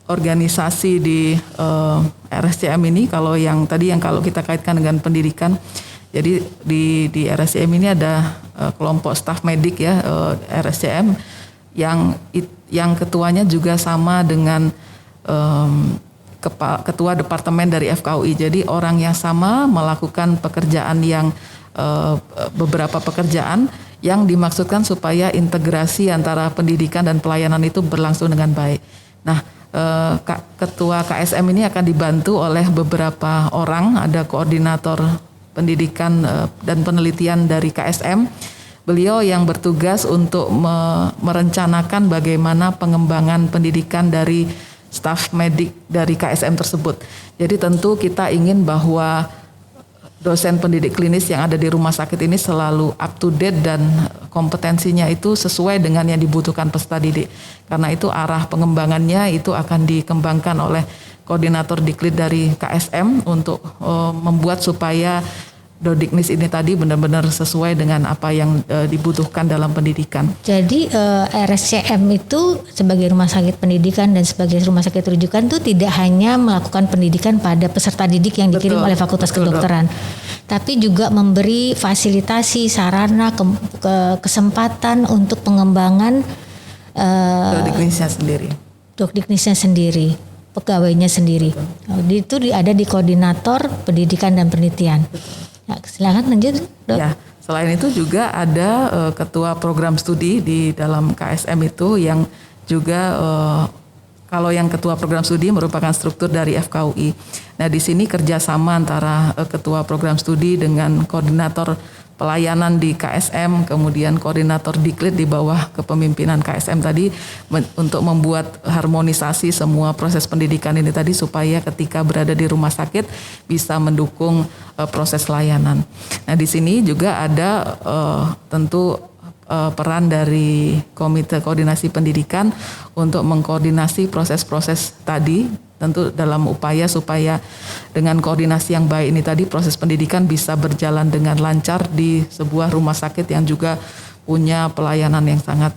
organisasi di RSCM ini, kalau kita kaitkan dengan pendidikan, jadi di RSCM ini ada kelompok staf medik ya, RSCM yang ketuanya juga sama dengan ketua departemen dari FKUI. Jadi orang yang sama melakukan pekerjaan yang beberapa pekerjaan yang dimaksudkan supaya integrasi antara pendidikan dan pelayanan itu berlangsung dengan baik. Nah, ketua KSM ini akan dibantu oleh beberapa orang, ada koordinator pendidikan dan penelitian dari KSM. Beliau yang bertugas untuk merencanakan bagaimana pengembangan pendidikan dari staf medik dari KSM tersebut. Jadi tentu kita ingin bahwa dosen pendidik klinis yang ada di rumah sakit ini selalu up to date dan kompetensinya itu sesuai dengan yang dibutuhkan peserta didik. Karena itu arah pengembangannya itu akan dikembangkan oleh koordinator diklit dari KSM untuk membuat supaya Dodiknis ini tadi benar-benar sesuai dengan apa yang dibutuhkan dalam pendidikan. Jadi RSCM itu sebagai rumah sakit pendidikan dan sebagai rumah sakit rujukan itu tidak hanya melakukan pendidikan pada peserta didik yang dikirim oleh Fakultas Kedokteran, tapi juga memberi fasilitasi, sarana, kesempatan untuk pengembangan Dodiknisnya sendiri, pegawainya sendiri. Itu ada di koordinator pendidikan dan penelitian. Ya, silakan lanjut, Dok. Ya, selain itu juga ada ketua program studi di dalam KSM itu yang juga kalau yang ketua program studi merupakan struktur dari FKUI. Nah, di sini kerjasama antara ketua program studi dengan koordinator pelayanan di KSM, kemudian koordinator diklit di bawah kepemimpinan KSM tadi untuk membuat harmonisasi semua proses pendidikan ini tadi supaya ketika berada di rumah sakit bisa mendukung proses layanan. Nah, di sini juga ada tentu peran dari Komite Koordinasi Pendidikan untuk mengkoordinasi proses-proses tadi, tentu dalam upaya supaya dengan koordinasi yang baik ini tadi proses pendidikan bisa berjalan dengan lancar di sebuah rumah sakit yang juga punya pelayanan yang sangat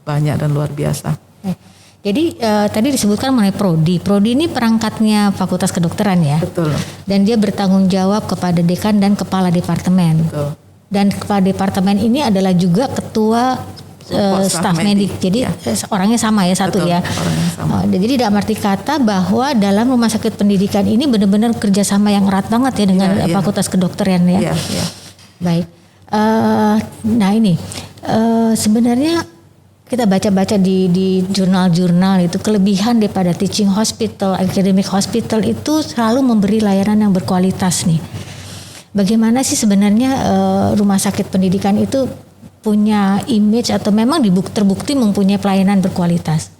banyak dan luar biasa. Jadi tadi disebutkan mengenai prodi. Prodi ini perangkatnya Fakultas Kedokteran ya. Betul. Dan dia bertanggung jawab kepada dekan dan kepala departemen. Betul. Dan kepala departemen ini adalah juga ketua staf medik. Jadi orangnya sama ya, satu. Betul, ya. Sama. Jadi dalam arti kata bahwa dalam rumah sakit pendidikan ini benar-benar kerjasama yang erat banget ya dengan Fakultas Kedokteran ya. Iya. Baik. Nah ini sebenarnya kita baca-baca di jurnal-jurnal itu kelebihan daripada teaching hospital, academic hospital itu selalu memberi layanan yang berkualitas nih. Bagaimana sih sebenarnya rumah sakit pendidikan itu punya image atau memang terbukti mempunyai pelayanan berkualitas?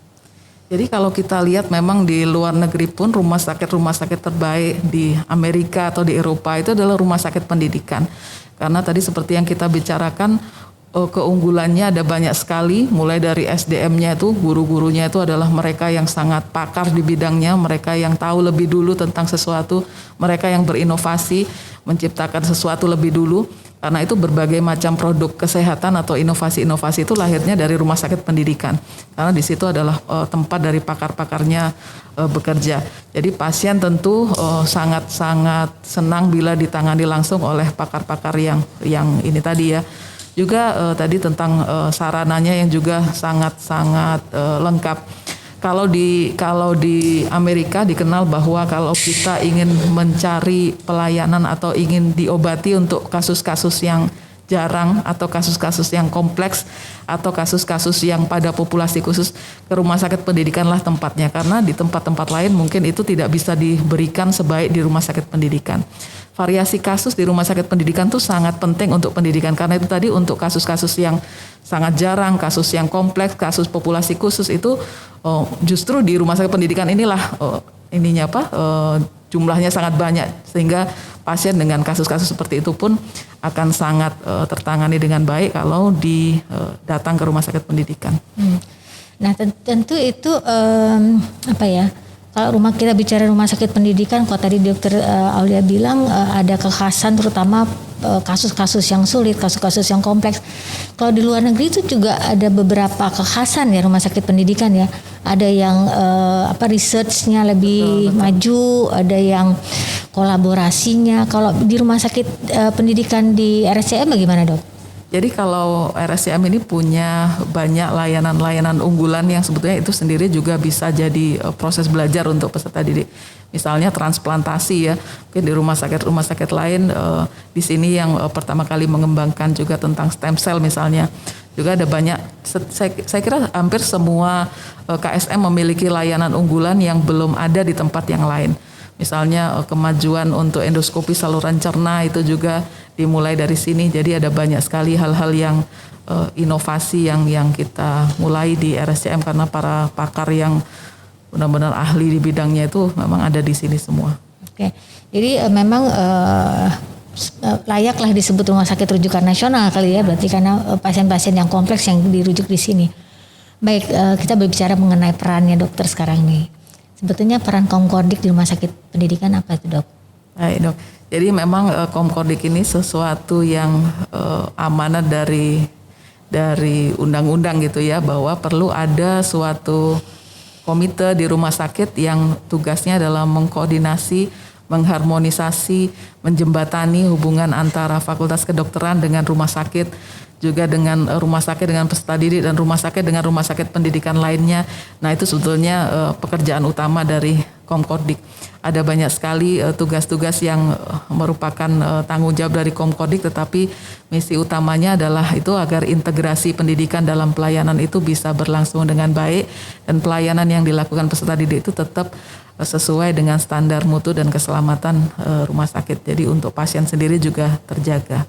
Jadi kalau kita lihat memang di luar negeri pun rumah sakit terbaik di Amerika atau di Eropa itu adalah rumah sakit pendidikan. Karena tadi seperti yang kita bicarakan, keunggulannya ada banyak sekali, mulai dari SDM-nya itu, guru-gurunya itu adalah mereka yang sangat pakar di bidangnya, mereka yang tahu lebih dulu tentang sesuatu, mereka yang berinovasi, menciptakan sesuatu lebih dulu. Karena itu berbagai macam produk kesehatan atau inovasi-inovasi itu lahirnya dari rumah sakit pendidikan. Karena di situ adalah tempat dari pakar-pakarnya bekerja. Jadi pasien tentu sangat-sangat senang bila ditangani langsung oleh pakar-pakar yang ini tadi ya. Juga tadi tentang sarananya yang juga sangat-sangat lengkap. Kalau di Amerika dikenal bahwa kalau kita ingin mencari pelayanan atau ingin diobati untuk kasus-kasus yang jarang atau kasus-kasus yang kompleks atau kasus-kasus yang pada populasi khusus, ke rumah sakit pendidikanlah tempatnya, karena di tempat-tempat lain mungkin itu tidak bisa diberikan sebaik di rumah sakit pendidikan. Variasi kasus di rumah sakit pendidikan itu sangat penting untuk pendidikan, karena itu tadi untuk kasus-kasus yang sangat jarang, kasus yang kompleks, kasus populasi khusus itu justru di rumah sakit pendidikan inilah jumlahnya sangat banyak, sehingga pasien dengan kasus-kasus seperti itu pun akan sangat tertangani dengan baik kalau datang ke rumah sakit pendidikan. Nah tentu itu kalau kita bicara rumah sakit pendidikan, kalau tadi Dokter Aulia bilang ada kekhasan terutama kasus-kasus yang sulit, kasus-kasus yang kompleks. Kalau di luar negeri itu juga ada beberapa kekhasan ya rumah sakit pendidikan ya. Ada yang research-nya lebih maju, ada yang kolaborasinya. Kalau di rumah sakit pendidikan di RSCM bagaimana, Dok? Jadi kalau RSCM ini punya banyak layanan-layanan unggulan yang sebetulnya itu sendiri juga bisa jadi proses belajar untuk peserta didik. Misalnya transplantasi ya, mungkin di rumah sakit lain di sini yang pertama kali mengembangkan juga tentang stem cell misalnya. Juga ada banyak, saya kira hampir semua KSM memiliki layanan unggulan yang belum ada di tempat yang lain. Misalnya kemajuan untuk endoskopi saluran cerna itu juga dimulai dari sini. Jadi ada banyak sekali hal-hal yang inovasi yang kita mulai di RSCM karena para pakar yang benar-benar ahli di bidangnya itu memang ada di sini semua. Oke, jadi memang layaklah disebut rumah sakit rujukan nasional kali ya, berarti karena pasien-pasien yang kompleks yang dirujuk di sini. Baik, kita berbicara mengenai perannya dokter sekarang nih. Sebetulnya peran Komkordik di rumah sakit pendidikan apa itu, Dok? Baik, Dok. Jadi memang Komkordik ini sesuatu yang amanat dari undang-undang gitu ya, bahwa perlu ada suatu komite di rumah sakit yang tugasnya adalah mengkoordinasi, mengharmonisasi, menjembatani hubungan antara fakultas kedokteran dengan rumah sakit, juga dengan rumah sakit dengan peserta didik, dan rumah sakit dengan rumah sakit pendidikan lainnya. Nah itu sebetulnya pekerjaan utama dari Komkordik. Ada banyak sekali tugas-tugas yang merupakan tanggung jawab dari Komkordik, tetapi misi utamanya adalah itu agar integrasi pendidikan dalam pelayanan itu bisa berlangsung dengan baik, dan pelayanan yang dilakukan peserta didik itu tetap sesuai dengan standar mutu dan keselamatan rumah sakit. Jadi untuk pasien sendiri juga terjaga.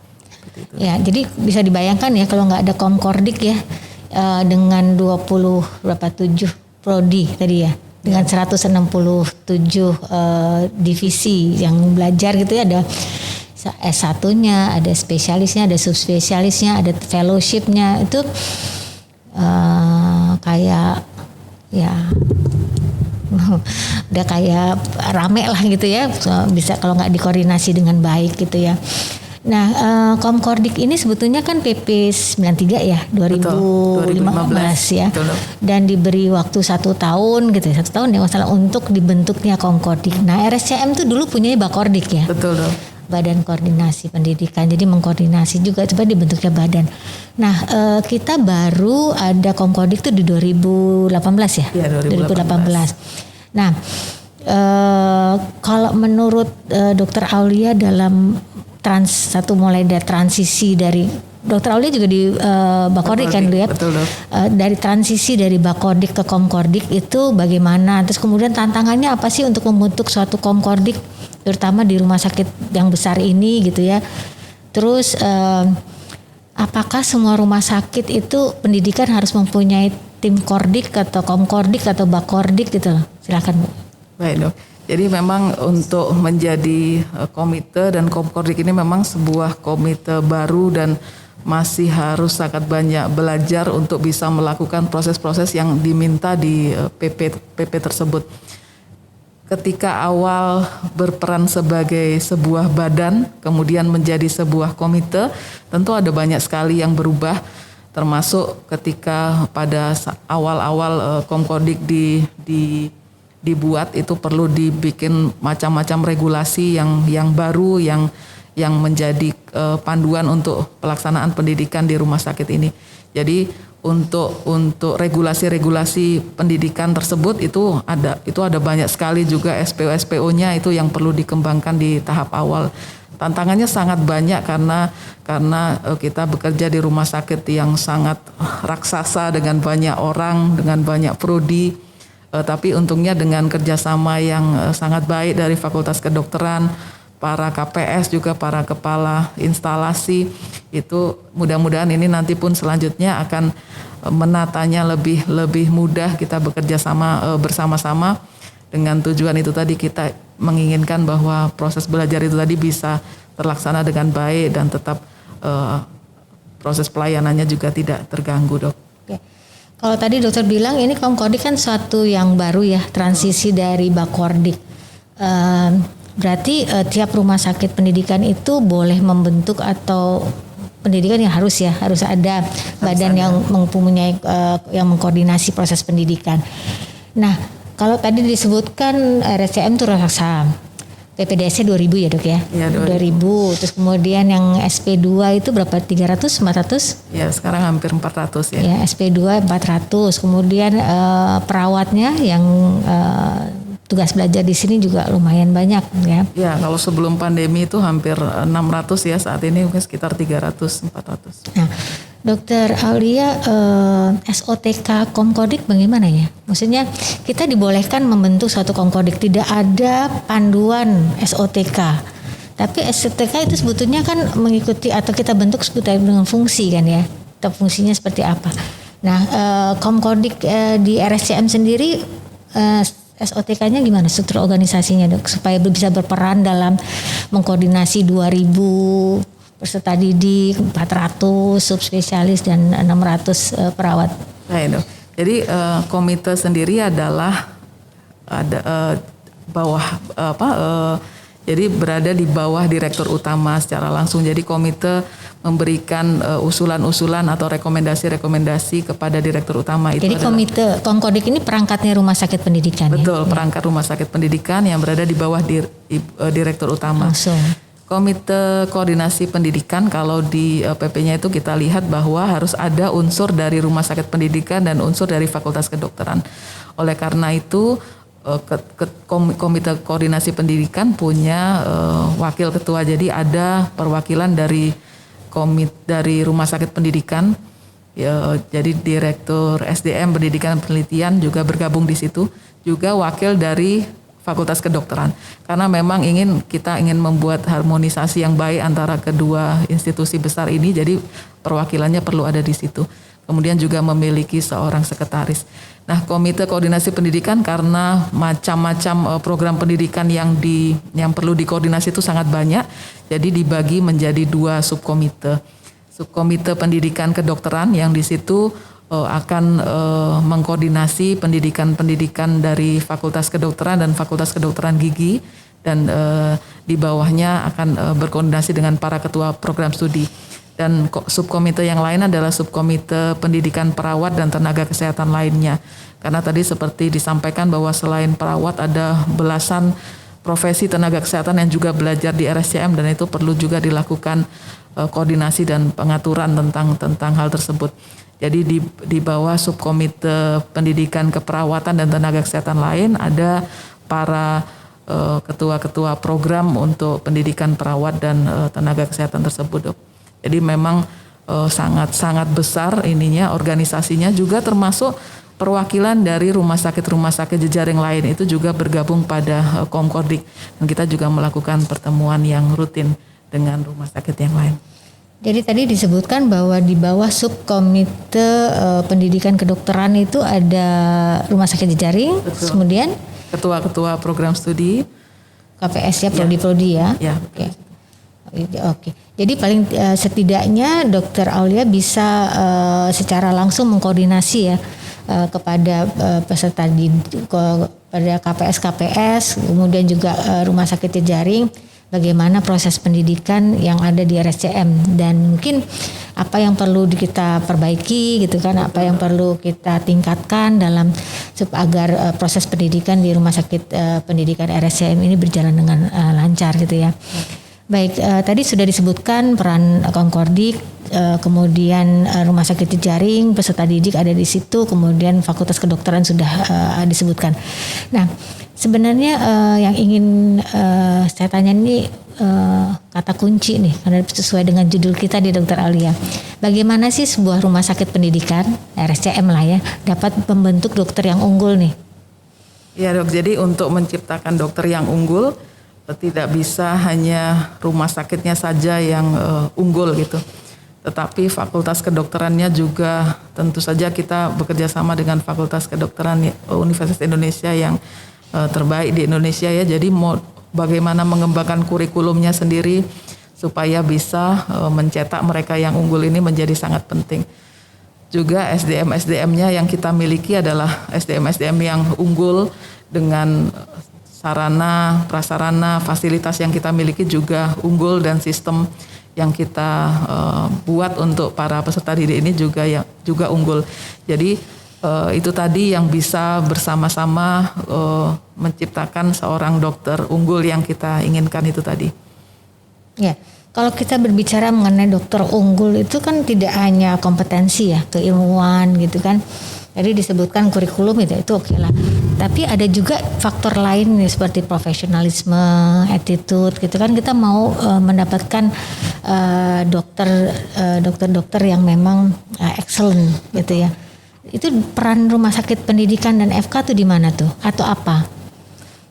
Ya, jadi bisa dibayangkan ya kalau nggak ada Komkordik ya, dengan 7 prodi tadi ya, dengan 167 divisi yang belajar gitu ya, ada S1-nya, ada spesialisnya, ada subspesialisnya, ada fellowship-nya, itu kayak ya udah kayak rame lah gitu ya, bisa kalau nggak dikoordinasi dengan baik gitu ya. Nah, Komkordik ini sebetulnya kan PP 93 ya, 2015 ya. Betul. Dan diberi waktu 1 tahun gitu ya, 1 tahun ya masalah untuk dibentuknya Komkordik. Nah, RSCM tuh dulu punya Bakordik ya. Betul. Badan Koordinasi Pendidikan, jadi mengkoordinasi juga coba dibentuknya badan. Nah, kita baru ada Komkordik tuh di 2018 ya? Iya, 2018. Nah, kalau menurut Dokter Aulia dalam mulai dari transisi dari Dokter Aulia juga di Bakordik kan dulu ya. Betul, dari transisi dari Bakordik ke Komkordik itu bagaimana? Terus kemudian tantangannya apa sih untuk membentuk suatu Komkordik, terutama di rumah sakit yang besar ini gitu ya. Terus apakah semua rumah sakit itu pendidikan harus mempunyai tim Kordik atau Komkordik atau Bakordik gitu loh? Silakan Bu. Baik, Dok. Jadi memang untuk menjadi komite dan Komkordik ini memang sebuah komite baru dan masih harus sangat banyak belajar untuk bisa melakukan proses-proses yang diminta di PP tersebut. ketika awal berperan sebagai sebuah badan, kemudian menjadi sebuah komite, tentu ada banyak sekali yang berubah, termasuk ketika pada awal-awal Komkodik dibuat itu perlu dibikin macam-macam regulasi yang baru yang menjadi panduan untuk pelaksanaan pendidikan di rumah sakit ini. Jadi untuk regulasi-regulasi pendidikan tersebut itu ada banyak sekali juga SPO-SPO-nya itu yang perlu dikembangkan di tahap awal. Tantangannya sangat banyak karena kita bekerja di rumah sakit yang sangat raksasa dengan banyak orang, dengan banyak prodi. Tapi untungnya dengan kerjasama yang sangat baik dari Fakultas Kedokteran, para KPS juga para kepala instalasi, itu mudah-mudahan ini nanti pun selanjutnya akan menatanya lebih mudah. Kita bekerja bersama-sama dengan tujuan itu tadi, kita menginginkan bahwa proses belajar itu tadi bisa terlaksana dengan baik dan tetap proses pelayanannya juga tidak terganggu, Dok. Oke. Kalau tadi dokter bilang ini Komkodik kan suatu yang baru ya, transisi dari Bakordik. Berarti tiap rumah sakit pendidikan itu boleh membentuk atau pendidikan yang harus ada badan yang mempunyai yang mengkoordinasi proses pendidikan. Nah, kalau tadi disebutkan RSCM itu raksasa, PPDS 2000 ya dok ya? Iya 2000. Terus kemudian yang SP2 itu berapa? 300, 400? Ya sekarang hampir 400 ya. Ya SP2 400. Kemudian perawatnya yang tugas belajar di sini juga lumayan banyak ya. Ya, kalau sebelum pandemi itu hampir 600 ya, saat ini mungkin sekitar 300, 400. Nah, Dokter Aulia, SOTK Komkodik bagaimana ya? Maksudnya kita dibolehkan membentuk suatu Komkodik, tidak ada panduan SOTK. Tapi SOTK itu sebetulnya kan mengikuti atau kita bentuk dengan fungsi kan ya. Atau fungsinya seperti apa. Nah, Komkodik di RSCM sendiri SOTK-nya gimana struktur organisasinya dok supaya bisa berperan dalam mengkoordinasi 2000 peserta didik, 400 subspesialis dan 600 perawat. Baik dok. Jadi komite sendiri adalah jadi berada di bawah direktur utama secara langsung. Jadi komite memberikan usulan-usulan atau rekomendasi-rekomendasi kepada direktur utama. Itu jadi komite Komkodik ini perangkatnya rumah sakit pendidikan. Betul, ya? Perangkat rumah sakit pendidikan yang berada di bawah direktur utama. Langsung. Komite koordinasi pendidikan kalau di PP-nya itu kita lihat bahwa harus ada unsur dari rumah sakit pendidikan dan unsur dari Fakultas Kedokteran. Oleh karena itu Komite Koordinasi Pendidikan punya wakil ketua, jadi ada perwakilan dari Rumah Sakit Pendidikan, jadi Direktur SDM Pendidikan dan Penelitian juga bergabung di situ, juga wakil dari Fakultas Kedokteran. Karena memang kita ingin membuat harmonisasi yang baik antara kedua institusi besar ini, jadi perwakilannya perlu ada di situ. Kemudian juga memiliki seorang sekretaris. Nah, Komite Koordinasi Pendidikan karena macam-macam program pendidikan yang perlu dikoordinasi itu sangat banyak, jadi dibagi menjadi 2 subkomite. Subkomite Pendidikan Kedokteran yang di situ akan mengkoordinasi pendidikan dari Fakultas Kedokteran dan Fakultas Kedokteran Gigi, dan di bawahnya akan berkoordinasi dengan para ketua program studi. Dan subkomite yang lain adalah subkomite pendidikan perawat dan tenaga kesehatan lainnya. Karena tadi seperti disampaikan bahwa selain perawat ada belasan profesi tenaga kesehatan yang juga belajar di RSCM, dan itu perlu juga dilakukan koordinasi dan pengaturan tentang hal tersebut. Jadi di bawah subkomite pendidikan keperawatan dan tenaga kesehatan lain ada para ketua-ketua program untuk pendidikan perawat dan tenaga kesehatan tersebut, dok. Jadi memang sangat besar organisasinya, juga termasuk perwakilan dari rumah sakit jejaring lain itu juga bergabung pada Komkodik, dan kita juga melakukan pertemuan yang rutin dengan rumah sakit yang lain. Jadi tadi disebutkan bahwa di bawah subkomite pendidikan kedokteran itu ada rumah sakit jejaring. Betul. Kemudian ketua-ketua program studi, KPS ya, prodi-prodi ya. Ya. Oke. Jadi paling setidaknya Dokter Aulia bisa secara langsung mengkoordinasi ya kepada peserta pada KPS, kemudian juga rumah sakit jejaring, bagaimana proses pendidikan yang ada di RSCM dan mungkin apa yang perlu kita perbaiki gitu kan, apa yang perlu kita tingkatkan dalam agar proses pendidikan di rumah sakit pendidikan RSCM ini berjalan dengan lancar gitu ya. Baik, tadi sudah disebutkan peran Konkordik, kemudian rumah sakit jejaring, peserta didik ada di situ, kemudian fakultas kedokteran sudah disebutkan. Nah, sebenarnya yang ingin saya tanya ini kata kunci nih, karena sesuai dengan judul kita di Dokter Aulia. Bagaimana sih sebuah rumah sakit pendidikan, RSCM lah ya, dapat membentuk dokter yang unggul nih? Ya dok, jadi untuk menciptakan dokter yang unggul, tidak bisa hanya rumah sakitnya saja yang unggul gitu. Tetapi fakultas kedokterannya juga tentu saja kita bekerja sama dengan Fakultas Kedokteran Universitas Indonesia yang terbaik di Indonesia ya. Jadi bagaimana mengembangkan kurikulumnya sendiri supaya bisa mencetak mereka yang unggul ini menjadi sangat penting. Juga SDM-SDM-nya yang kita miliki adalah SDM-SDM yang unggul dengan sarana, prasarana, fasilitas yang kita miliki juga unggul dan sistem yang kita buat untuk para peserta didik ini juga unggul. Jadi itu tadi yang bisa bersama-sama menciptakan seorang dokter unggul yang kita inginkan itu tadi. Ya, kalau kita berbicara mengenai dokter unggul itu kan tidak hanya kompetensi ya, keilmuan gitu kan. Jadi disebutkan kurikulum itu oke lah. Tapi ada juga faktor lain nih seperti profesionalisme, attitude gitu kan. Kita mau mendapatkan dokter yang memang excellent gitu ya. Itu peran rumah sakit pendidikan dan FK tuh di mana tuh atau apa?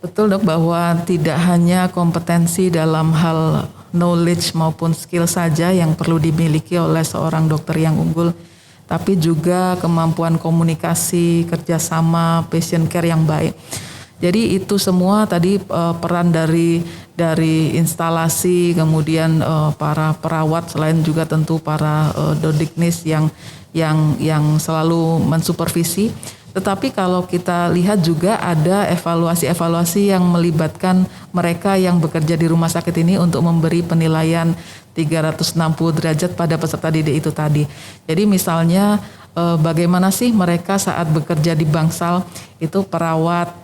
Betul dok, bahwa tidak hanya kompetensi dalam hal knowledge maupun skill saja yang perlu dimiliki oleh seorang dokter yang unggul, tapi juga kemampuan komunikasi, kerjasama, patient care yang baik. Jadi itu semua tadi peran dari instalasi, kemudian para perawat, selain juga tentu para dodiknis yang selalu mensupervisi. Tetapi kalau kita lihat juga ada evaluasi-evaluasi yang melibatkan mereka yang bekerja di rumah sakit ini untuk memberi penilaian 360 derajat pada peserta didik itu tadi. Jadi misalnya bagaimana sih mereka saat bekerja di bangsal itu perawat,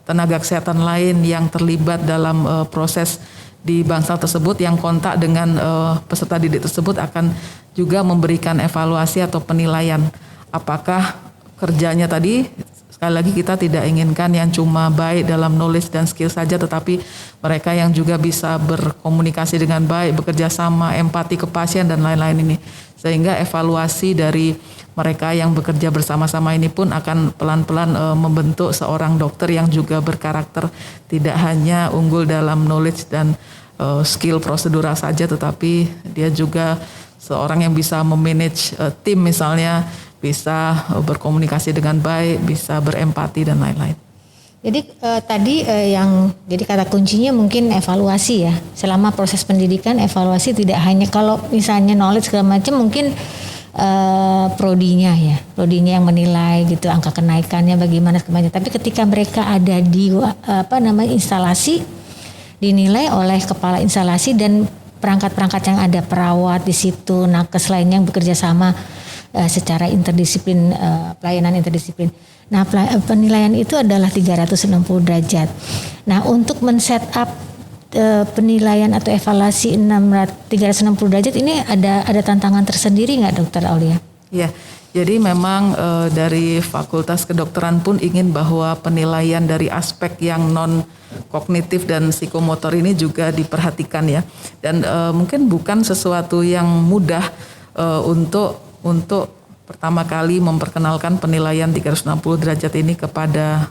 tenaga kesehatan lain yang terlibat dalam proses di bangsal tersebut yang kontak dengan peserta didik tersebut akan juga memberikan evaluasi atau penilaian apakah kerjanya tadi. Sekali lagi kita tidak inginkan yang cuma baik dalam knowledge dan skill saja, tetapi mereka yang juga bisa berkomunikasi dengan baik, bekerja sama, empati ke pasien dan lain-lain ini. Sehingga evaluasi dari mereka yang bekerja bersama-sama ini pun akan pelan-pelan membentuk seorang dokter yang juga berkarakter, tidak hanya unggul dalam knowledge dan skill prosedural saja, tetapi dia juga seorang yang bisa memanage tim misalnya, bisa berkomunikasi dengan baik, bisa berempati dan lain-lain. Jadi tadi jadi kata kuncinya mungkin evaluasi ya. Selama proses pendidikan evaluasi tidak hanya kalau misalnya knowledge segala macam mungkin prodinya yang menilai gitu angka kenaikannya bagaimana semuanya. Tapi ketika mereka ada di instalasi dinilai oleh kepala instalasi dan perangkat-perangkat yang ada, perawat di situ, nakes lainnya yang bekerja sama secara interdisiplin, pelayanan interdisiplin. Nah, penilaian itu adalah 360 derajat. Nah, untuk men-set up penilaian atau evaluasi 360 derajat ini ada tantangan tersendiri nggak, Dokter Aulia? Ya, jadi memang dari Fakultas Kedokteran pun ingin bahwa penilaian dari aspek yang non kognitif dan psikomotor ini juga diperhatikan ya. Dan mungkin bukan sesuatu yang mudah untuk pertama kali memperkenalkan penilaian 360 derajat ini kepada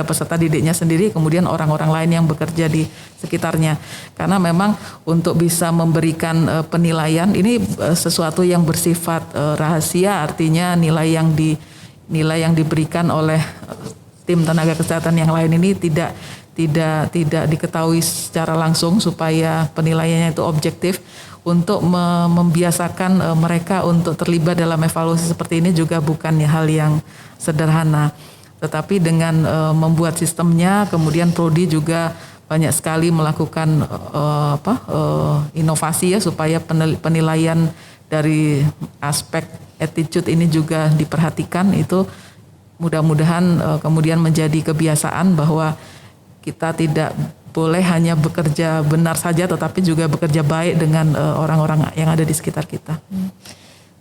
peserta didiknya sendiri, kemudian orang-orang lain yang bekerja di sekitarnya. Karena memang untuk bisa memberikan penilaian ini sesuatu yang bersifat rahasia, artinya nilai yang diberikan oleh tim tenaga kesehatan yang lain ini tidak diketahui secara langsung supaya penilaiannya itu objektif. Untuk membiasakan mereka untuk terlibat dalam evaluasi seperti ini juga bukan hal yang sederhana. Tetapi dengan membuat sistemnya, kemudian Prodi juga banyak sekali melakukan inovasi ya supaya penilaian dari aspek attitude ini juga diperhatikan. Itu mudah-mudahan kemudian menjadi kebiasaan bahwa kita tidak boleh hanya bekerja benar saja, tetapi juga bekerja baik dengan orang-orang yang ada di sekitar kita.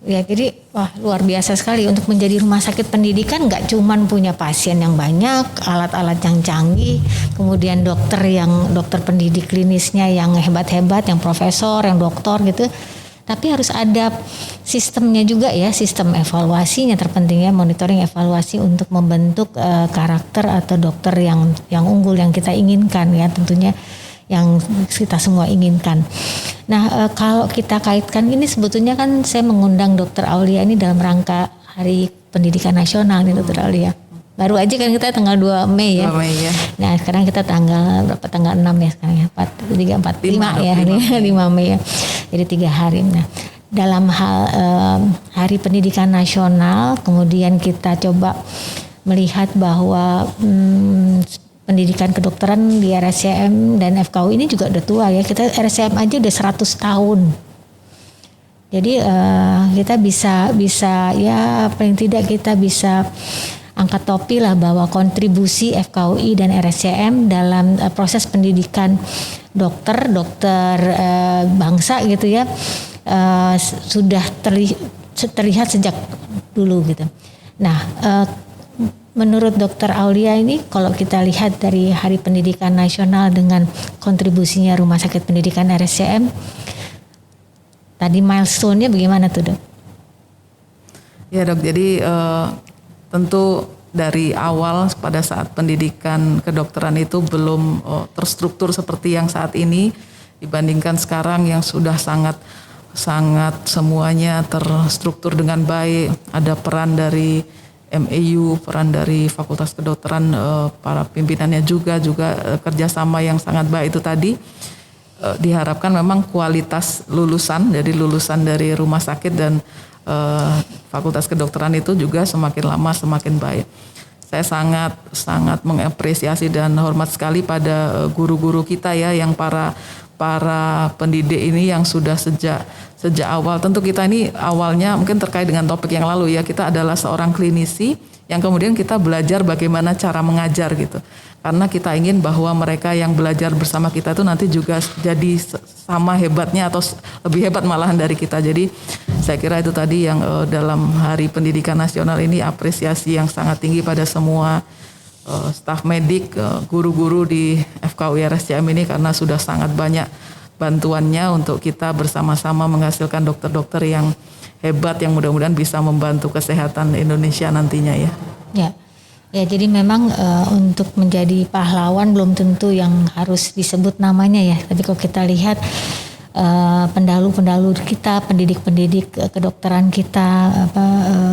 Ya, jadi luar biasa sekali untuk menjadi rumah sakit pendidikan. Nggak cuman punya pasien yang banyak, alat-alat yang canggih, kemudian dokter pendidik klinisnya yang hebat-hebat, yang profesor, yang doktor gitu. Tapi harus ada sistemnya juga ya, sistem evaluasinya terpentingnya, monitoring evaluasi untuk membentuk karakter atau dokter yang unggul yang kita inginkan ya, tentunya yang kita semua inginkan. Nah, kalau kita kaitkan ini sebetulnya kan saya mengundang Dr. Aulia ini dalam rangka Hari Pendidikan Nasional nih Dr. Aulia. Baru aja kan kita tanggal 2 Mei ya. 2 Mei ya. Nah, sekarang kita tanggal 6 ya sekarang ya. 5 ya, 5 Mei ya. Jadi 3 hari. Nah, dalam hal Hari Pendidikan Nasional, kemudian kita coba melihat bahwa pendidikan kedokteran di RSCM dan FKU ini juga udah tua ya. Kita RSCM aja udah 100 tahun. Jadi kita bisa ya paling tidak kita bisa angkat topi lah bahwa kontribusi FKUI dan RSCM dalam proses pendidikan dokter bangsa gitu ya sudah terlihat sejak dulu gitu. Nah, menurut Dr. Aulia ini kalau kita lihat dari Hari Pendidikan Nasional dengan kontribusinya Rumah Sakit Pendidikan RSCM, tadi milestone-nya bagaimana tuh Dok? Ya Dok, jadi tentu dari awal pada saat pendidikan kedokteran itu belum terstruktur seperti yang saat ini dibandingkan sekarang yang sudah sangat semuanya terstruktur dengan baik. Ada peran dari MAU, peran dari Fakultas Kedokteran, para pimpinannya juga kerjasama yang sangat baik itu tadi. Diharapkan memang kualitas lulusan, jadi lulusan dari rumah sakit dan Fakultas Kedokteran itu juga semakin lama semakin baik. Saya sangat mengapresiasi dan hormat sekali pada guru-guru kita ya, yang para pendidik ini yang sudah sejak awal. Tentu kita ini awalnya mungkin terkait dengan topik yang lalu ya, kita adalah seorang klinisi yang kemudian kita belajar bagaimana cara mengajar gitu. Karena kita ingin bahwa mereka yang belajar bersama kita itu nanti juga jadi sama hebatnya atau lebih hebat malahan dari kita. Jadi saya kira itu tadi yang dalam Hari Pendidikan Nasional ini apresiasi yang sangat tinggi pada semua staf medik, guru-guru di FKUI RSCM ini karena sudah sangat banyak bantuannya untuk kita bersama-sama menghasilkan dokter-dokter yang hebat yang mudah-mudahan bisa membantu kesehatan Indonesia nantinya ya. Ya, jadi memang untuk menjadi pahlawan belum tentu yang harus disebut namanya ya. Tapi kalau kita lihat pendalu-pendalu kita, pendidik-pendidik kedokteran kita,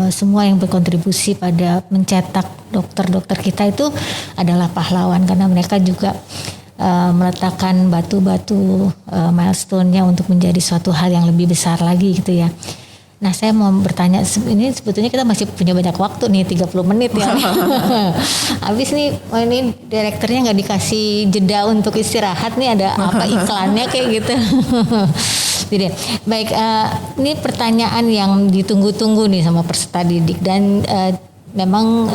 semua yang berkontribusi pada mencetak dokter-dokter kita itu adalah pahlawan karena mereka juga meletakkan batu-batu milestone-nya untuk menjadi suatu hal yang lebih besar lagi gitu ya. Nah, saya mau bertanya, ini sebetulnya kita masih punya banyak waktu nih, 30 menit ya. Habis nih, ini direkturnya nggak dikasih jeda untuk istirahat nih, ada apa iklannya kayak gitu. Jadi, baik, ini pertanyaan yang ditunggu-tunggu nih sama peserta didik dan memang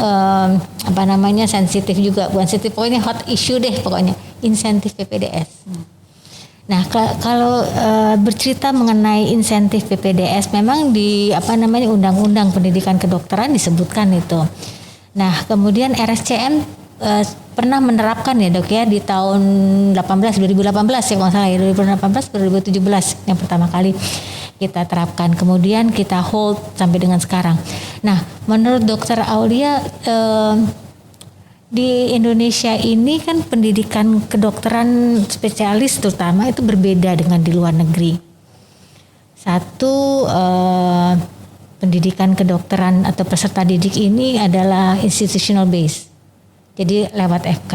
sensitif juga, bukan sensitif, pokoknya hot issue deh pokoknya, insentif PPDS. Nah, kalau bercerita mengenai insentif PPDS memang di Undang-Undang Pendidikan Kedokteran disebutkan itu. Nah, kemudian RSCM pernah menerapkan ya Dok ya di tahun 2018 ya kalau salah ya, 2018-2017 yang pertama kali kita terapkan. Kemudian kita hold sampai dengan sekarang. Nah, menurut Dr. Aulia di Indonesia ini kan pendidikan kedokteran spesialis terutama itu berbeda dengan di luar negeri. Satu, pendidikan kedokteran atau peserta didik ini adalah institutional base. Jadi lewat FK.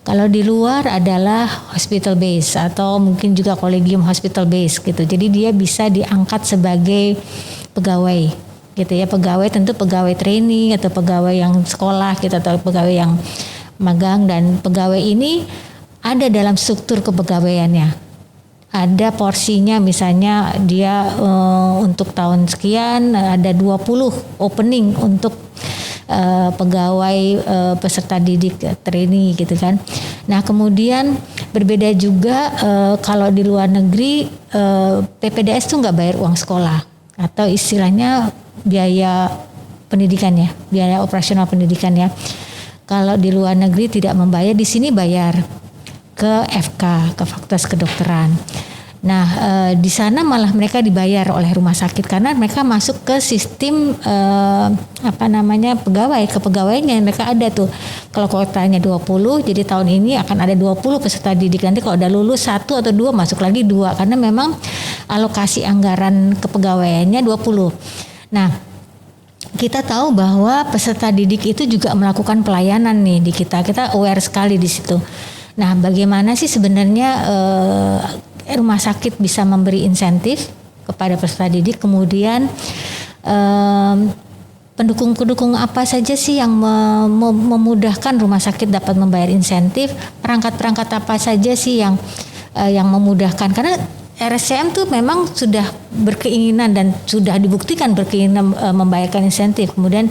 Kalau di luar adalah hospital base atau mungkin juga kolegium hospital base gitu. Jadi dia bisa diangkat sebagai pegawai gitu ya, pegawai tentu pegawai trainee atau pegawai yang sekolah gitu atau pegawai yang magang, dan pegawai ini ada dalam struktur kepegawaiannya. Ada porsinya, misalnya dia untuk tahun sekian ada 20 opening untuk pegawai peserta didik trainee gitu kan. Nah kemudian berbeda juga kalau di luar negeri PPDS tuh nggak bayar uang sekolah atau istilahnya biaya pendidikan ya, biaya operasional pendidikan ya. Kalau di luar negeri tidak membayar, di sini bayar ke FK, ke Fakultas Kedokteran. Nah di sana malah mereka dibayar oleh rumah sakit karena mereka masuk ke sistem pegawai, kepegawaiannya mereka ada tuh. Kalau kuotanya 20, jadi tahun ini akan ada 20 peserta didik. Nanti kalau udah lulus 1 atau 2 masuk lagi 2 karena memang alokasi anggaran kepegawaiannya 20. Nah, kita tahu bahwa peserta didik itu juga melakukan pelayanan nih di kita aware sekali di situ. Nah, bagaimana sih sebenarnya rumah sakit bisa memberi insentif kepada peserta didik, kemudian pendukung-pendukung apa saja sih yang memudahkan rumah sakit dapat membayar insentif, perangkat-perangkat apa saja sih yang memudahkan, karena RSCM tuh memang sudah berkeinginan dan sudah dibuktikan berkeinginan membayarkan insentif, kemudian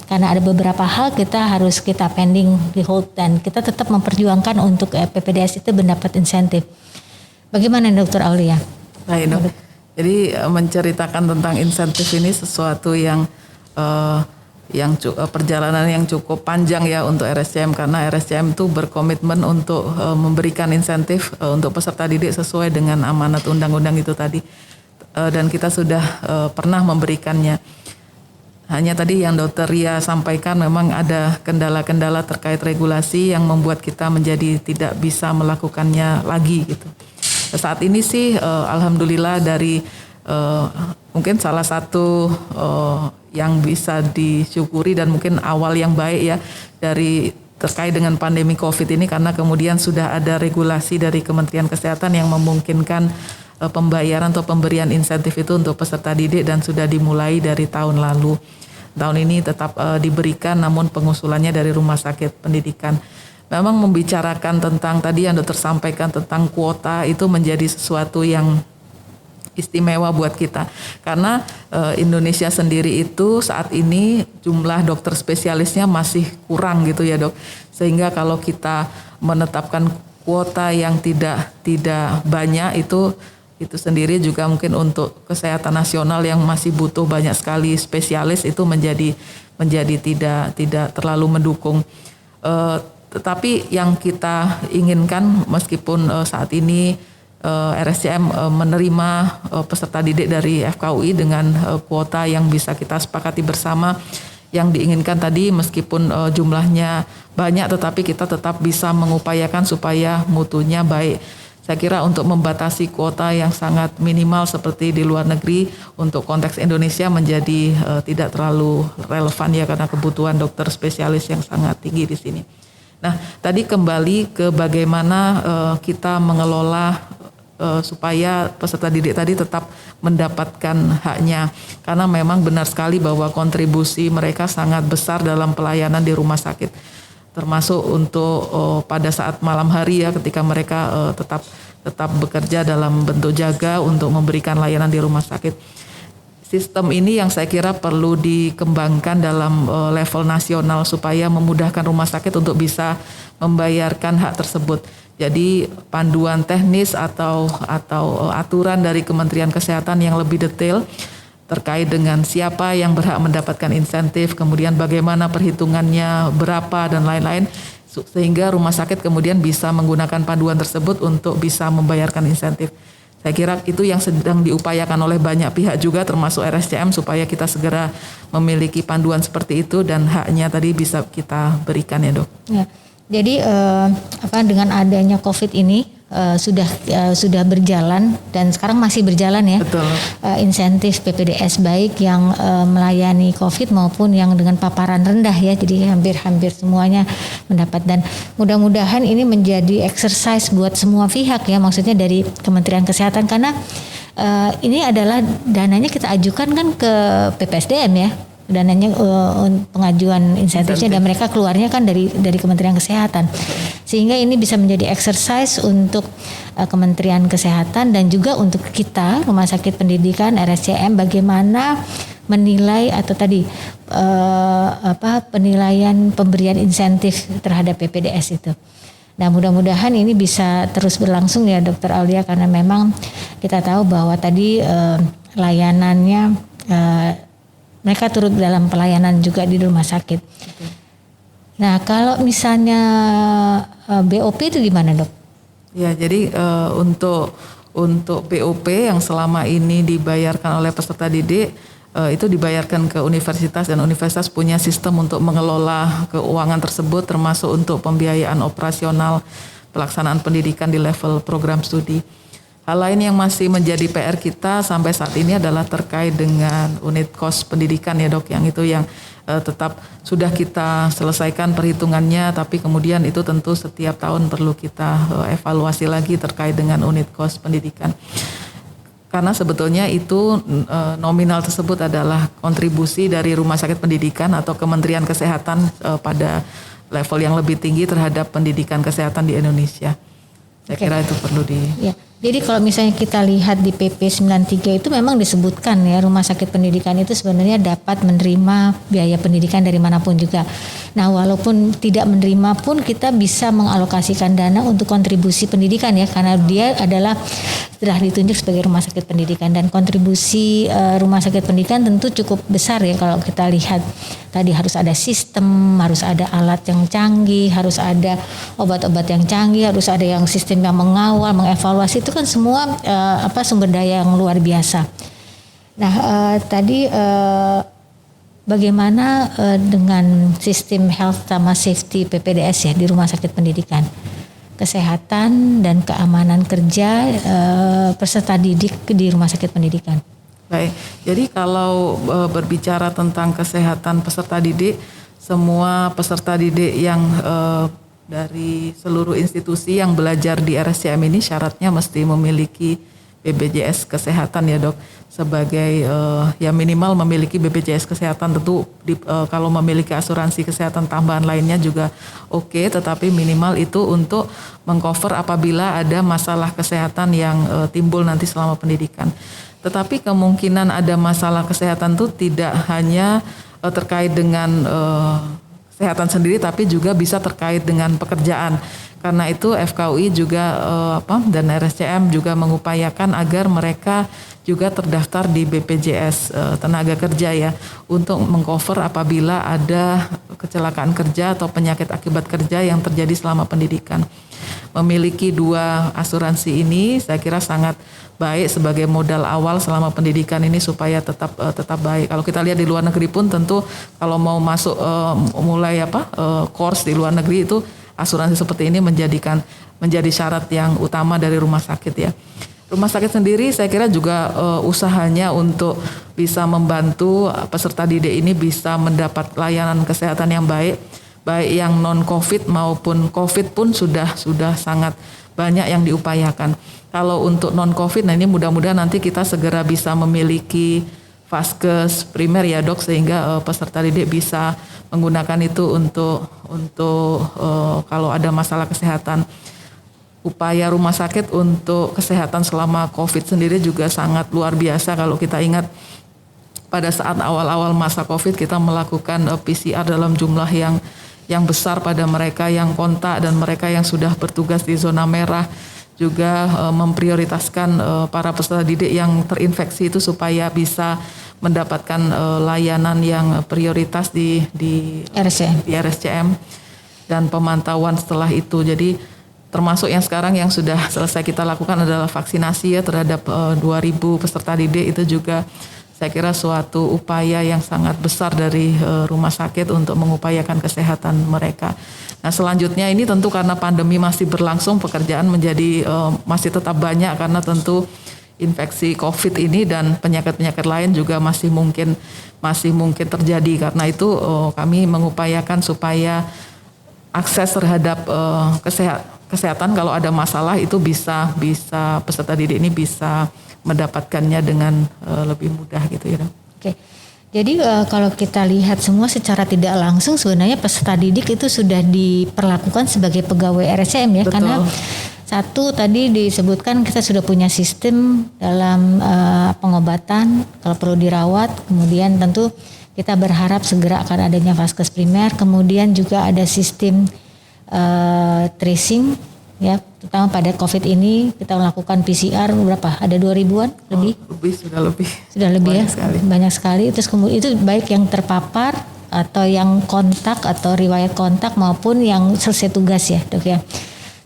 karena ada beberapa hal kita pending di hold dan kita tetap memperjuangkan untuk PPDS itu mendapat insentif. Bagaimana Dr. Aulia? Baik Dok. Jadi menceritakan tentang insentif ini sesuatu yang perjalanan yang cukup panjang ya untuk RSCM, karena RSCM itu berkomitmen untuk memberikan insentif untuk peserta didik sesuai dengan amanat undang-undang itu tadi, dan kita sudah pernah memberikannya. Hanya tadi yang Dr. Ria sampaikan memang ada kendala-kendala terkait regulasi yang membuat kita menjadi tidak bisa melakukannya lagi gitu. Saat ini sih alhamdulillah dari mungkin salah satu yang bisa disyukuri dan mungkin awal yang baik ya dari terkait dengan pandemi COVID ini, karena kemudian sudah ada regulasi dari Kementerian Kesehatan yang memungkinkan pembayaran atau pemberian insentif itu untuk peserta didik dan sudah dimulai dari tahun lalu. Tahun ini tetap diberikan namun pengusulannya dari rumah sakit pendidikan. Memang membicarakan tentang tadi yang dokter sampaikan tentang kuota itu menjadi sesuatu yang istimewa buat kita, karena Indonesia sendiri itu saat ini jumlah dokter spesialisnya masih kurang gitu ya Dok, sehingga kalau kita menetapkan kuota yang tidak banyak itu sendiri juga mungkin untuk kesehatan nasional yang masih butuh banyak sekali spesialis itu menjadi tidak terlalu mendukung. Tetapi yang kita inginkan meskipun saat ini RSCM menerima peserta didik dari FKUI dengan kuota yang bisa kita sepakati bersama, yang diinginkan tadi meskipun jumlahnya banyak tetapi kita tetap bisa mengupayakan supaya mutunya baik. Saya kira untuk membatasi kuota yang sangat minimal seperti di luar negeri untuk konteks Indonesia menjadi tidak terlalu relevan ya, karena kebutuhan dokter spesialis yang sangat tinggi di sini. Nah, tadi kembali ke bagaimana kita mengelola supaya peserta didik tadi tetap mendapatkan haknya, karena memang benar sekali bahwa kontribusi mereka sangat besar dalam pelayanan di rumah sakit, termasuk untuk pada saat malam hari ya, ketika mereka tetap bekerja dalam bentuk jaga untuk memberikan layanan di rumah sakit. Sistem ini yang saya kira perlu dikembangkan dalam level nasional supaya memudahkan rumah sakit untuk bisa membayarkan hak tersebut. Jadi panduan teknis atau aturan dari Kementerian Kesehatan yang lebih detail terkait dengan siapa yang berhak mendapatkan insentif, kemudian bagaimana perhitungannya, berapa dan lain-lain, sehingga rumah sakit kemudian bisa menggunakan panduan tersebut untuk bisa membayarkan insentif. Saya kira itu yang sedang diupayakan oleh banyak pihak juga termasuk RSCM supaya kita segera memiliki panduan seperti itu dan haknya tadi bisa kita berikan ya Dok. Ya. Jadi dengan adanya COVID ini sudah berjalan dan sekarang masih berjalan ya. Betul. Insentif PPDS baik yang melayani COVID maupun yang dengan paparan rendah ya. Jadi hampir semuanya mendapat, dan mudah-mudahan ini menjadi exercise buat semua pihak ya, maksudnya dari Kementerian Kesehatan, karena ini adalah dananya kita ajukan kan ke PPSDM ya. Dananya pengajuan insentifnya dan mereka keluarnya kan dari Kementerian Kesehatan. Sehingga ini bisa menjadi exercise untuk Kementerian Kesehatan dan juga untuk kita Rumah Sakit Pendidikan RSCM bagaimana menilai atau tadi penilaian pemberian insentif terhadap PPDS itu. Nah, mudah-mudahan ini bisa terus berlangsung ya Dokter Aulia, karena memang kita tahu bahwa tadi layanannya mereka turut dalam pelayanan juga di rumah sakit. Nah, kalau misalnya BOP itu gimana, Dok? Ya, jadi untuk BOP yang selama ini dibayarkan oleh peserta didik itu dibayarkan ke universitas dan universitas punya sistem untuk mengelola keuangan tersebut termasuk untuk pembiayaan operasional pelaksanaan pendidikan di level program studi. Hal lain yang masih menjadi PR kita sampai saat ini adalah terkait dengan unit kos pendidikan ya Dok, yang itu yang tetap sudah kita selesaikan perhitungannya, tapi kemudian itu tentu setiap tahun perlu kita evaluasi lagi terkait dengan unit kos pendidikan. Karena sebetulnya itu nominal tersebut adalah kontribusi dari Rumah Sakit Pendidikan atau Kementerian Kesehatan pada level yang lebih tinggi terhadap pendidikan kesehatan di Indonesia. Saya kira itu perlu di... Ya. Jadi kalau misalnya kita lihat di PP 93 itu memang disebutkan ya rumah sakit pendidikan itu sebenarnya dapat menerima biaya pendidikan dari manapun juga. Nah, walaupun tidak menerima pun kita bisa mengalokasikan dana untuk kontribusi pendidikan ya, karena dia adalah telah ditunjuk sebagai rumah sakit pendidikan dan kontribusi rumah sakit pendidikan tentu cukup besar ya kalau kita lihat. Tadi harus ada sistem, harus ada alat yang canggih, harus ada obat-obat yang canggih, harus ada yang sistem yang mengawal, mengevaluasi, itu kan semua sumber daya yang luar biasa. Nah, tadi bagaimana dengan sistem health sama safety PPDS ya di rumah sakit pendidikan? Kesehatan dan keamanan kerja peserta didik di rumah sakit pendidikan. Baik, jadi kalau berbicara tentang kesehatan peserta didik, semua peserta didik yang dari seluruh institusi yang belajar di RSCM ini syaratnya mesti memiliki BPJS Kesehatan ya Dok, sebagai ya minimal memiliki BPJS Kesehatan. Tentu kalau memiliki asuransi kesehatan tambahan lainnya juga oke, tetapi minimal itu untuk mengcover apabila ada masalah kesehatan yang timbul nanti selama pendidikan. Tetapi kemungkinan ada masalah kesehatan itu tidak hanya terkait dengan kesehatan sendiri, tapi juga bisa terkait dengan pekerjaan. Karena itu FKUI juga dan RSCM juga mengupayakan agar mereka juga terdaftar di BPJS Tenaga Kerja ya, untuk mengcover apabila ada kecelakaan kerja atau penyakit akibat kerja yang terjadi selama pendidikan. Memiliki dua asuransi ini saya kira sangat baik sebagai modal awal selama pendidikan ini supaya tetap baik. Kalau kita lihat di luar negeri pun tentu kalau mau masuk course di luar negeri itu asuransi seperti ini menjadi syarat yang utama dari rumah sakit ya. Rumah sakit sendiri saya kira juga usahanya untuk bisa membantu peserta didik ini bisa mendapat layanan kesehatan yang baik yang non-COVID maupun COVID pun sudah sangat banyak yang diupayakan. Kalau untuk non-COVID, nah ini mudah-mudahan nanti kita segera bisa memiliki vaskes primer ya Dok, sehingga peserta didik bisa menggunakan itu untuk kalau ada masalah kesehatan. Upaya rumah sakit untuk kesehatan selama COVID sendiri juga sangat luar biasa. Kalau kita ingat pada saat awal-awal masa COVID kita melakukan PCR dalam jumlah yang besar pada mereka yang kontak dan mereka yang sudah bertugas di zona merah, juga memprioritaskan para peserta didik yang terinfeksi itu supaya bisa mendapatkan layanan yang prioritas di RSCM dan pemantauan setelah itu. Jadi termasuk yang sekarang yang sudah selesai kita lakukan adalah vaksinasi ya terhadap 2.000 peserta didik. Itu juga saya kira suatu upaya yang sangat besar dari rumah sakit untuk mengupayakan kesehatan mereka. Nah selanjutnya ini tentu karena pandemi masih berlangsung, pekerjaan menjadi masih tetap banyak karena tentu infeksi COVID ini dan penyakit-penyakit lain juga masih mungkin terjadi. Karena itu kami mengupayakan supaya akses terhadap kesehatan kalau ada masalah itu bisa peserta didik ini bisa mendapatkannya dengan lebih mudah gitu ya, Dok. Oke. Jadi kalau kita lihat semua secara tidak langsung sebenarnya peserta didik itu sudah diperlakukan sebagai pegawai RSCM ya. Betul. Karena satu tadi disebutkan kita sudah punya sistem dalam pengobatan kalau perlu dirawat, kemudian tentu kita berharap segera akan adanya vaskes primer, kemudian juga ada sistem tracing ya, terutama pada COVID ini kita melakukan PCR berapa? Ada 2000-an lebih? Sudah lebih ya, sekali. Banyak sekali. Terus kemudian itu baik yang terpapar atau yang kontak atau riwayat kontak maupun yang selesai tugas ya, Dok ya.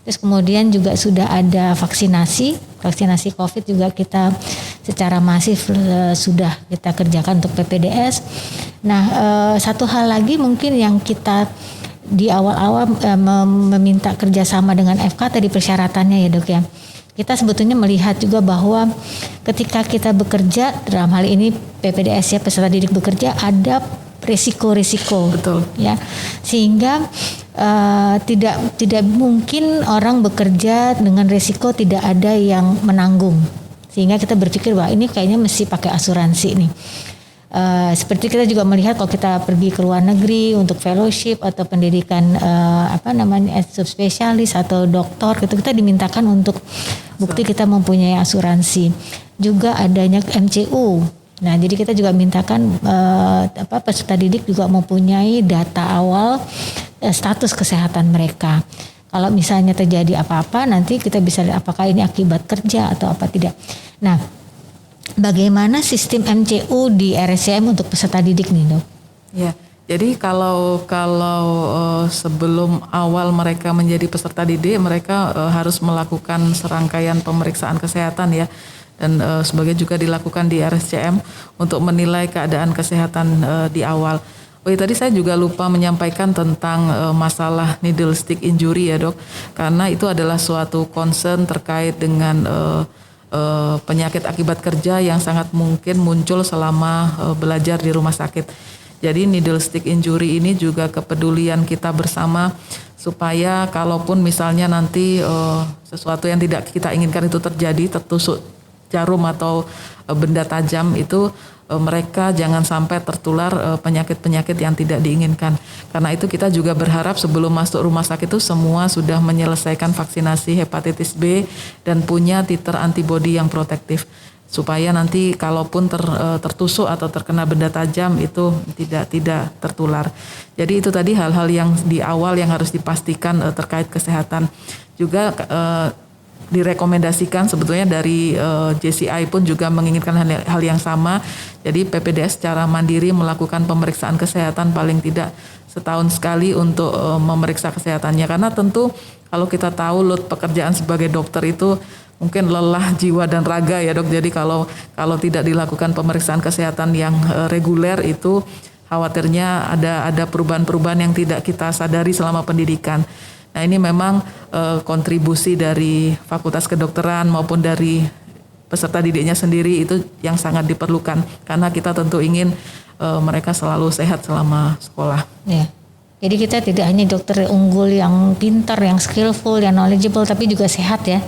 Terus kemudian juga sudah ada vaksinasi COVID juga kita secara masif sudah kita kerjakan untuk PPDS. Nah, satu hal lagi mungkin yang kita di awal-awal meminta kerjasama dengan FK tadi persyaratannya ya, Dok ya. Kita sebetulnya melihat juga bahwa ketika kita bekerja dalam hal ini PPDS ya, peserta didik bekerja, ada risiko-risiko. Betul. Ya, sehingga tidak mungkin orang bekerja dengan risiko tidak ada yang menanggung. Sehingga kita berpikir bahwa ini kayaknya mesti pakai asuransi nih. Seperti kita juga melihat kalau kita pergi ke luar negeri untuk fellowship atau pendidikan subspesialis atau doktor gitu, kita dimintakan untuk bukti kita mempunyai asuransi. Juga adanya MCU. Nah, jadi kita juga mintakan peserta didik juga mempunyai data awal status kesehatan mereka. Kalau misalnya terjadi apa-apa nanti kita bisa lihat apakah ini akibat kerja atau apa tidak. Nah, bagaimana sistem MCU di RSCM untuk peserta didik nih, Dok? Ya, jadi kalau sebelum awal mereka menjadi peserta didik, mereka harus melakukan serangkaian pemeriksaan kesehatan ya, dan sebagian juga dilakukan di RSCM untuk menilai keadaan kesehatan di awal. Oh ya, tadi saya juga lupa menyampaikan tentang masalah needle stick injury ya, Dok, karena itu adalah suatu concern terkait dengan penyakit akibat kerja yang sangat mungkin muncul selama belajar di rumah sakit. Jadi needle stick injury ini juga kepedulian kita bersama supaya kalaupun misalnya nanti sesuatu yang tidak kita inginkan itu terjadi, tertusuk jarum atau benda tajam itu, mereka jangan sampai tertular penyakit-penyakit yang tidak diinginkan. Karena itu kita juga berharap sebelum masuk rumah sakit itu semua sudah menyelesaikan vaksinasi hepatitis B dan punya titer antibodi yang protektif. Supaya nanti kalaupun tertusuk atau terkena benda tajam itu tidak tertular. Jadi itu tadi hal-hal yang di awal yang harus dipastikan terkait kesehatan. Juga direkomendasikan sebetulnya dari JCI pun juga menginginkan hal yang sama. Jadi PPDS secara mandiri melakukan pemeriksaan kesehatan paling tidak setahun sekali untuk memeriksa kesehatannya. Karena tentu kalau kita tahu load pekerjaan sebagai dokter itu mungkin lelah jiwa dan raga ya, Dok. Jadi kalau tidak dilakukan pemeriksaan kesehatan yang reguler itu khawatirnya ada perubahan-perubahan yang tidak kita sadari selama pendidikan. Nah, ini memang kontribusi dari Fakultas Kedokteran maupun dari peserta didiknya sendiri itu yang sangat diperlukan karena kita tentu ingin mereka selalu sehat selama sekolah. Ya. Jadi kita tidak hanya dokter unggul yang pintar, yang skillful, yang knowledgeable, tapi juga sehat ya.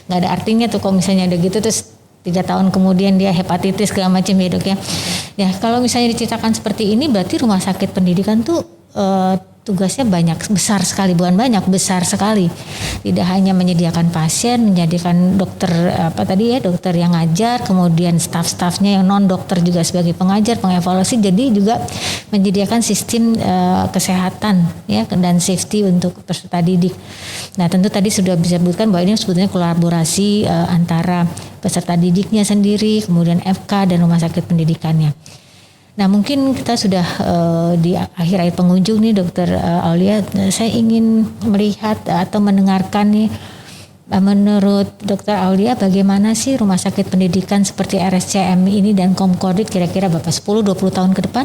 Nggak ada artinya tuh kalau misalnya ada gitu terus 3 tahun kemudian dia hepatitis segala macam ya, Dok ya. Ya, kalau misalnya diceritakan seperti ini berarti rumah sakit pendidikan tuh tugasnya besar sekali, bukan banyak, besar sekali. Tidak hanya menyediakan pasien, menyediakan dokter dokter yang ngajar, kemudian staf-stafnya yang non dokter juga sebagai pengajar, pengevaluasi, jadi juga menyediakan sistem kesehatan ya dan safety untuk peserta didik. Nah, tentu tadi sudah disebutkan bahwa ini sebetulnya kolaborasi antara peserta didiknya sendiri, kemudian FK dan rumah sakit pendidikannya. Nah, mungkin kita sudah di akhir pengunjung nih, Dokter Aulia. Saya ingin melihat atau mendengarkan nih, menurut Dokter Aulia bagaimana sih rumah sakit pendidikan seperti RSCM ini dan Komkordit kira-kira Bapak 10-20 tahun ke depan?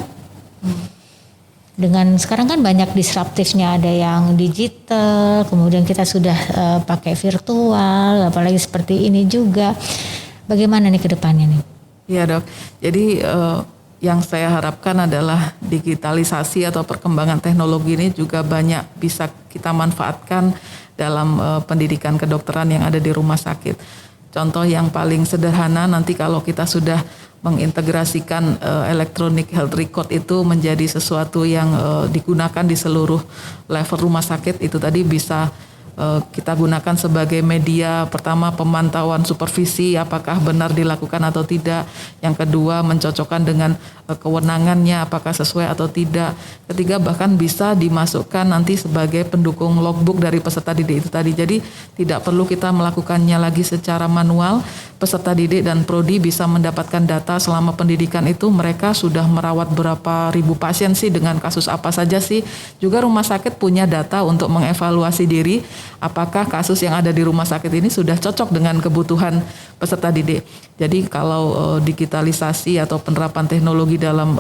Dengan sekarang kan banyak disruptifnya, ada yang digital, kemudian kita sudah pakai virtual, apalagi seperti ini juga. Bagaimana nih ke depannya nih? Iya, Dok. Jadi yang saya harapkan adalah digitalisasi atau perkembangan teknologi ini juga banyak bisa kita manfaatkan dalam pendidikan kedokteran yang ada di rumah sakit. Contoh yang paling sederhana, nanti kalau kita sudah mengintegrasikan electronic health record itu menjadi sesuatu yang digunakan di seluruh level rumah sakit, itu tadi bisa kita gunakan sebagai media. Pertama, pemantauan supervisi apakah benar dilakukan atau tidak. Yang kedua, mencocokkan dengan kewenangannya apakah sesuai atau tidak. Ketiga, bahkan bisa dimasukkan nanti sebagai pendukung logbook dari peserta didik itu tadi. Jadi tidak perlu kita melakukannya lagi secara manual. Peserta didik dan prodi bisa mendapatkan data selama pendidikan itu mereka sudah merawat berapa ribu pasien sih, dengan kasus apa saja sih. Juga rumah sakit punya data untuk mengevaluasi diri apakah kasus yang ada di rumah sakit ini sudah cocok dengan kebutuhan peserta didik. Jadi kalau digitalisasi atau penerapan teknologi dalam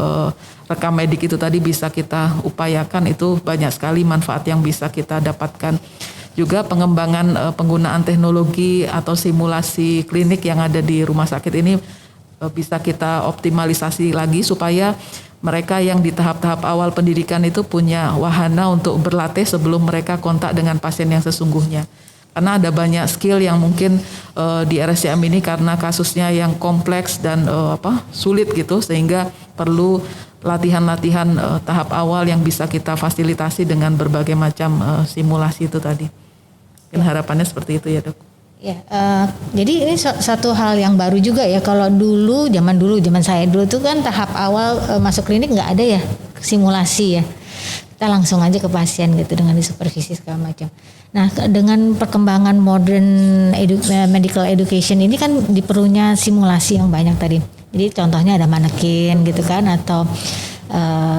rekam medik itu tadi bisa kita upayakan, itu banyak sekali manfaat yang bisa kita dapatkan. Juga pengembangan penggunaan teknologi atau simulasi klinik yang ada di rumah sakit ini bisa kita optimalisasi lagi supaya mereka yang di tahap-tahap awal pendidikan itu punya wahana untuk berlatih sebelum mereka kontak dengan pasien yang sesungguhnya. Karena ada banyak skill yang mungkin di RSCM ini karena kasusnya yang kompleks dan sulit gitu, sehingga perlu latihan-latihan tahap awal yang bisa kita fasilitasi dengan berbagai macam simulasi itu tadi. Mungkin harapannya seperti itu ya, Dok. Ya, jadi ini satu hal yang baru juga ya. Kalau zaman saya dulu tuh kan tahap awal masuk klinik nggak ada ya simulasi ya. Kita langsung aja ke pasien gitu dengan disupervisi segala macam. Nah, dengan perkembangan modern medical education ini kan diperlunya simulasi yang banyak tadi. Jadi contohnya ada manekin gitu kan, atau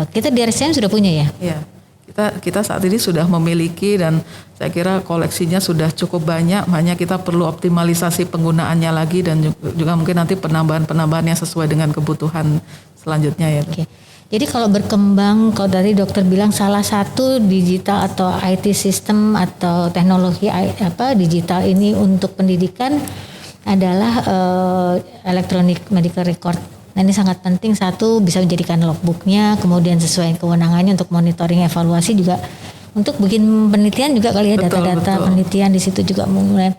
kita di RSCM sudah punya ya? Iya. Kita saat ini sudah memiliki dan saya kira koleksinya sudah cukup banyak, hanya kita perlu optimalisasi penggunaannya lagi dan juga mungkin nanti penambahan yang sesuai dengan kebutuhan selanjutnya ya. Oke. Jadi kalau berkembang, kalau dari dokter bilang salah satu digital atau IT system atau teknologi digital ini untuk pendidikan adalah electronic medical record. Nah, ini sangat penting, satu bisa menjadikan logbooknya, kemudian sesuai kewenangannya untuk monitoring evaluasi, juga untuk bikin penelitian juga kali ya, data-data penelitian di situ juga mulai.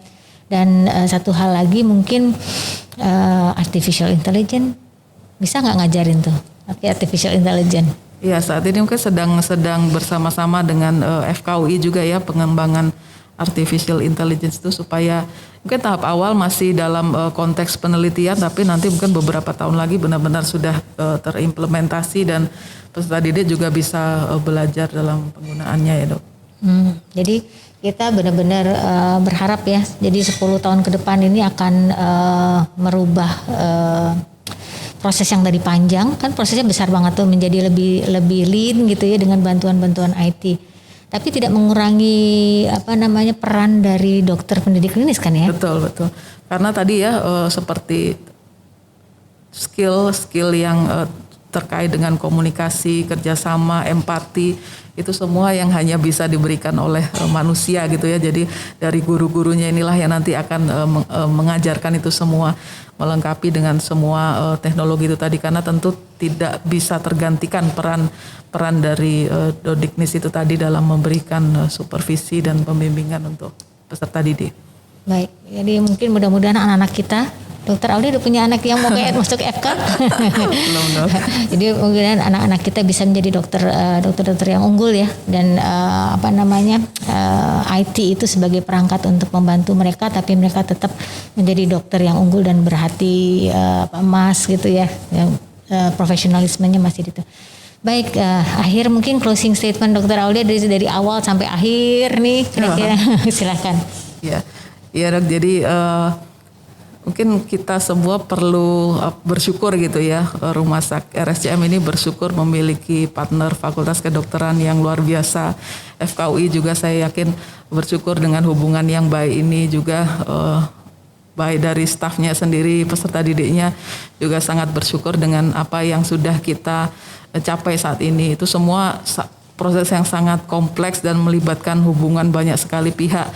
Dan satu hal lagi mungkin artificial intelligence, bisa nggak ngajarin tuh artificial intelligence? Iya, saat ini mungkin sedang bersama-sama dengan FKUI juga ya pengembangan artificial intelligence itu, supaya mungkin tahap awal masih dalam konteks penelitian, tapi nanti mungkin beberapa tahun lagi benar-benar sudah terimplementasi dan peserta didik juga bisa belajar dalam penggunaannya ya, Dok. Jadi kita benar-benar berharap ya, jadi 10 tahun ke depan ini akan merubah proses yang tadi panjang, kan prosesnya besar banget tuh, menjadi lebih lean gitu ya dengan bantuan-bantuan IT. Tapi tidak mengurangi peran dari dokter pendidik klinis kan ya? Betul. Karena tadi ya seperti skill yang terkait dengan komunikasi, kerjasama, empati, itu semua yang hanya bisa diberikan oleh manusia gitu ya. Jadi dari guru-gurunya inilah yang nanti akan mengajarkan itu semua, melengkapi dengan semua teknologi itu tadi, karena tentu tidak bisa tergantikan peran dari Dodiknis itu tadi dalam memberikan supervisi dan pembimbingan untuk peserta didik. Baik, jadi mungkin mudah-mudahan anak-anak kita, Dokter Audi udah punya anak yang mau masuk FK. Belum. Jadi mungkin anak-anak kita bisa menjadi dokter-dokter yang unggul ya, dan IT itu sebagai perangkat untuk membantu mereka, tapi mereka tetap menjadi dokter yang unggul dan berhati emas gitu ya, profesionalismenya masih itu. Baik, akhir mungkin closing statement Dokter Aulia dari awal sampai akhir nih, kira-kira silakan. Ya Dok, jadi mungkin kita semua perlu bersyukur gitu ya, Rumah Sakit RSCM ini bersyukur memiliki partner Fakultas Kedokteran yang luar biasa. FKUI juga saya yakin bersyukur dengan hubungan yang baik ini juga, baik dari stafnya sendiri, peserta didiknya juga sangat bersyukur dengan apa yang sudah kita capai saat ini. Itu semua proses yang sangat kompleks dan melibatkan hubungan banyak sekali pihak,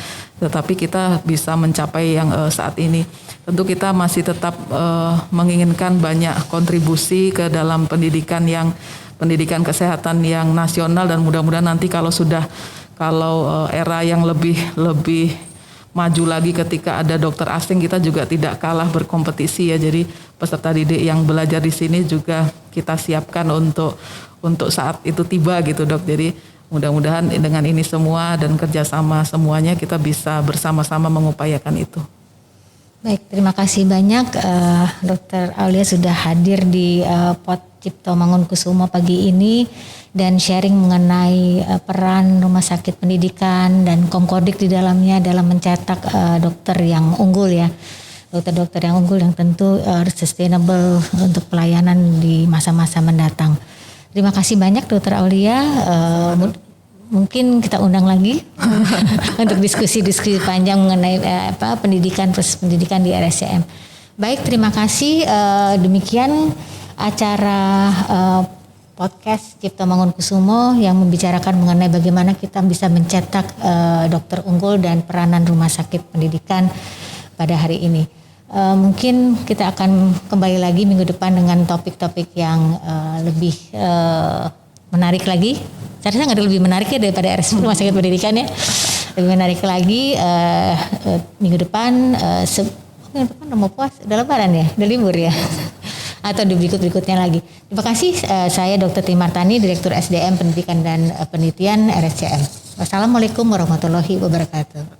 tetapi kita bisa mencapai yang saat ini. Tentu kita masih tetap menginginkan banyak kontribusi ke dalam pendidikan kesehatan yang nasional, dan mudah-mudahan nanti kalau era yang lebih maju lagi ketika ada dokter asing, kita juga tidak kalah berkompetisi ya. Jadi peserta didik yang belajar di sini juga kita siapkan untuk saat itu tiba gitu dok. Jadi mudah-mudahan dengan ini semua dan kerjasama semuanya kita bisa bersama-sama mengupayakan itu. Baik, terima kasih banyak Dr. Aulia sudah hadir di Pod Cipto Mangunkusumo pagi ini dan sharing mengenai peran rumah sakit pendidikan dan Komkodik di dalamnya dalam mencetak dokter yang unggul ya. Dokter-dokter yang unggul yang tentu sustainable untuk pelayanan di masa-masa mendatang. Terima kasih banyak Dr. Aulia. Mungkin kita undang lagi untuk diskusi-diskusi panjang mengenai pendidikan, proses pendidikan di RSCM. Baik, terima kasih. Demikian acara podcast Cipto Mangunkusumo yang membicarakan mengenai bagaimana kita bisa mencetak dokter unggul dan peranan rumah sakit pendidikan pada hari ini. Mungkin kita akan kembali lagi minggu depan dengan topik-topik yang lebih menarik lagi. Saya rasa nggak ada lebih menarik ya daripada RSCM rumah sakit pendidikan ya. Lebih menarik lagi minggu depan. Minggu depan udah mau puas, udah lebaran ya, udah libur ya. Atau di berikut-berikutnya lagi. Terima kasih. Saya Dr. Timartani, Direktur SDM Pendidikan dan Penelitian RSCM. Wassalamualaikum warahmatullahi wabarakatuh.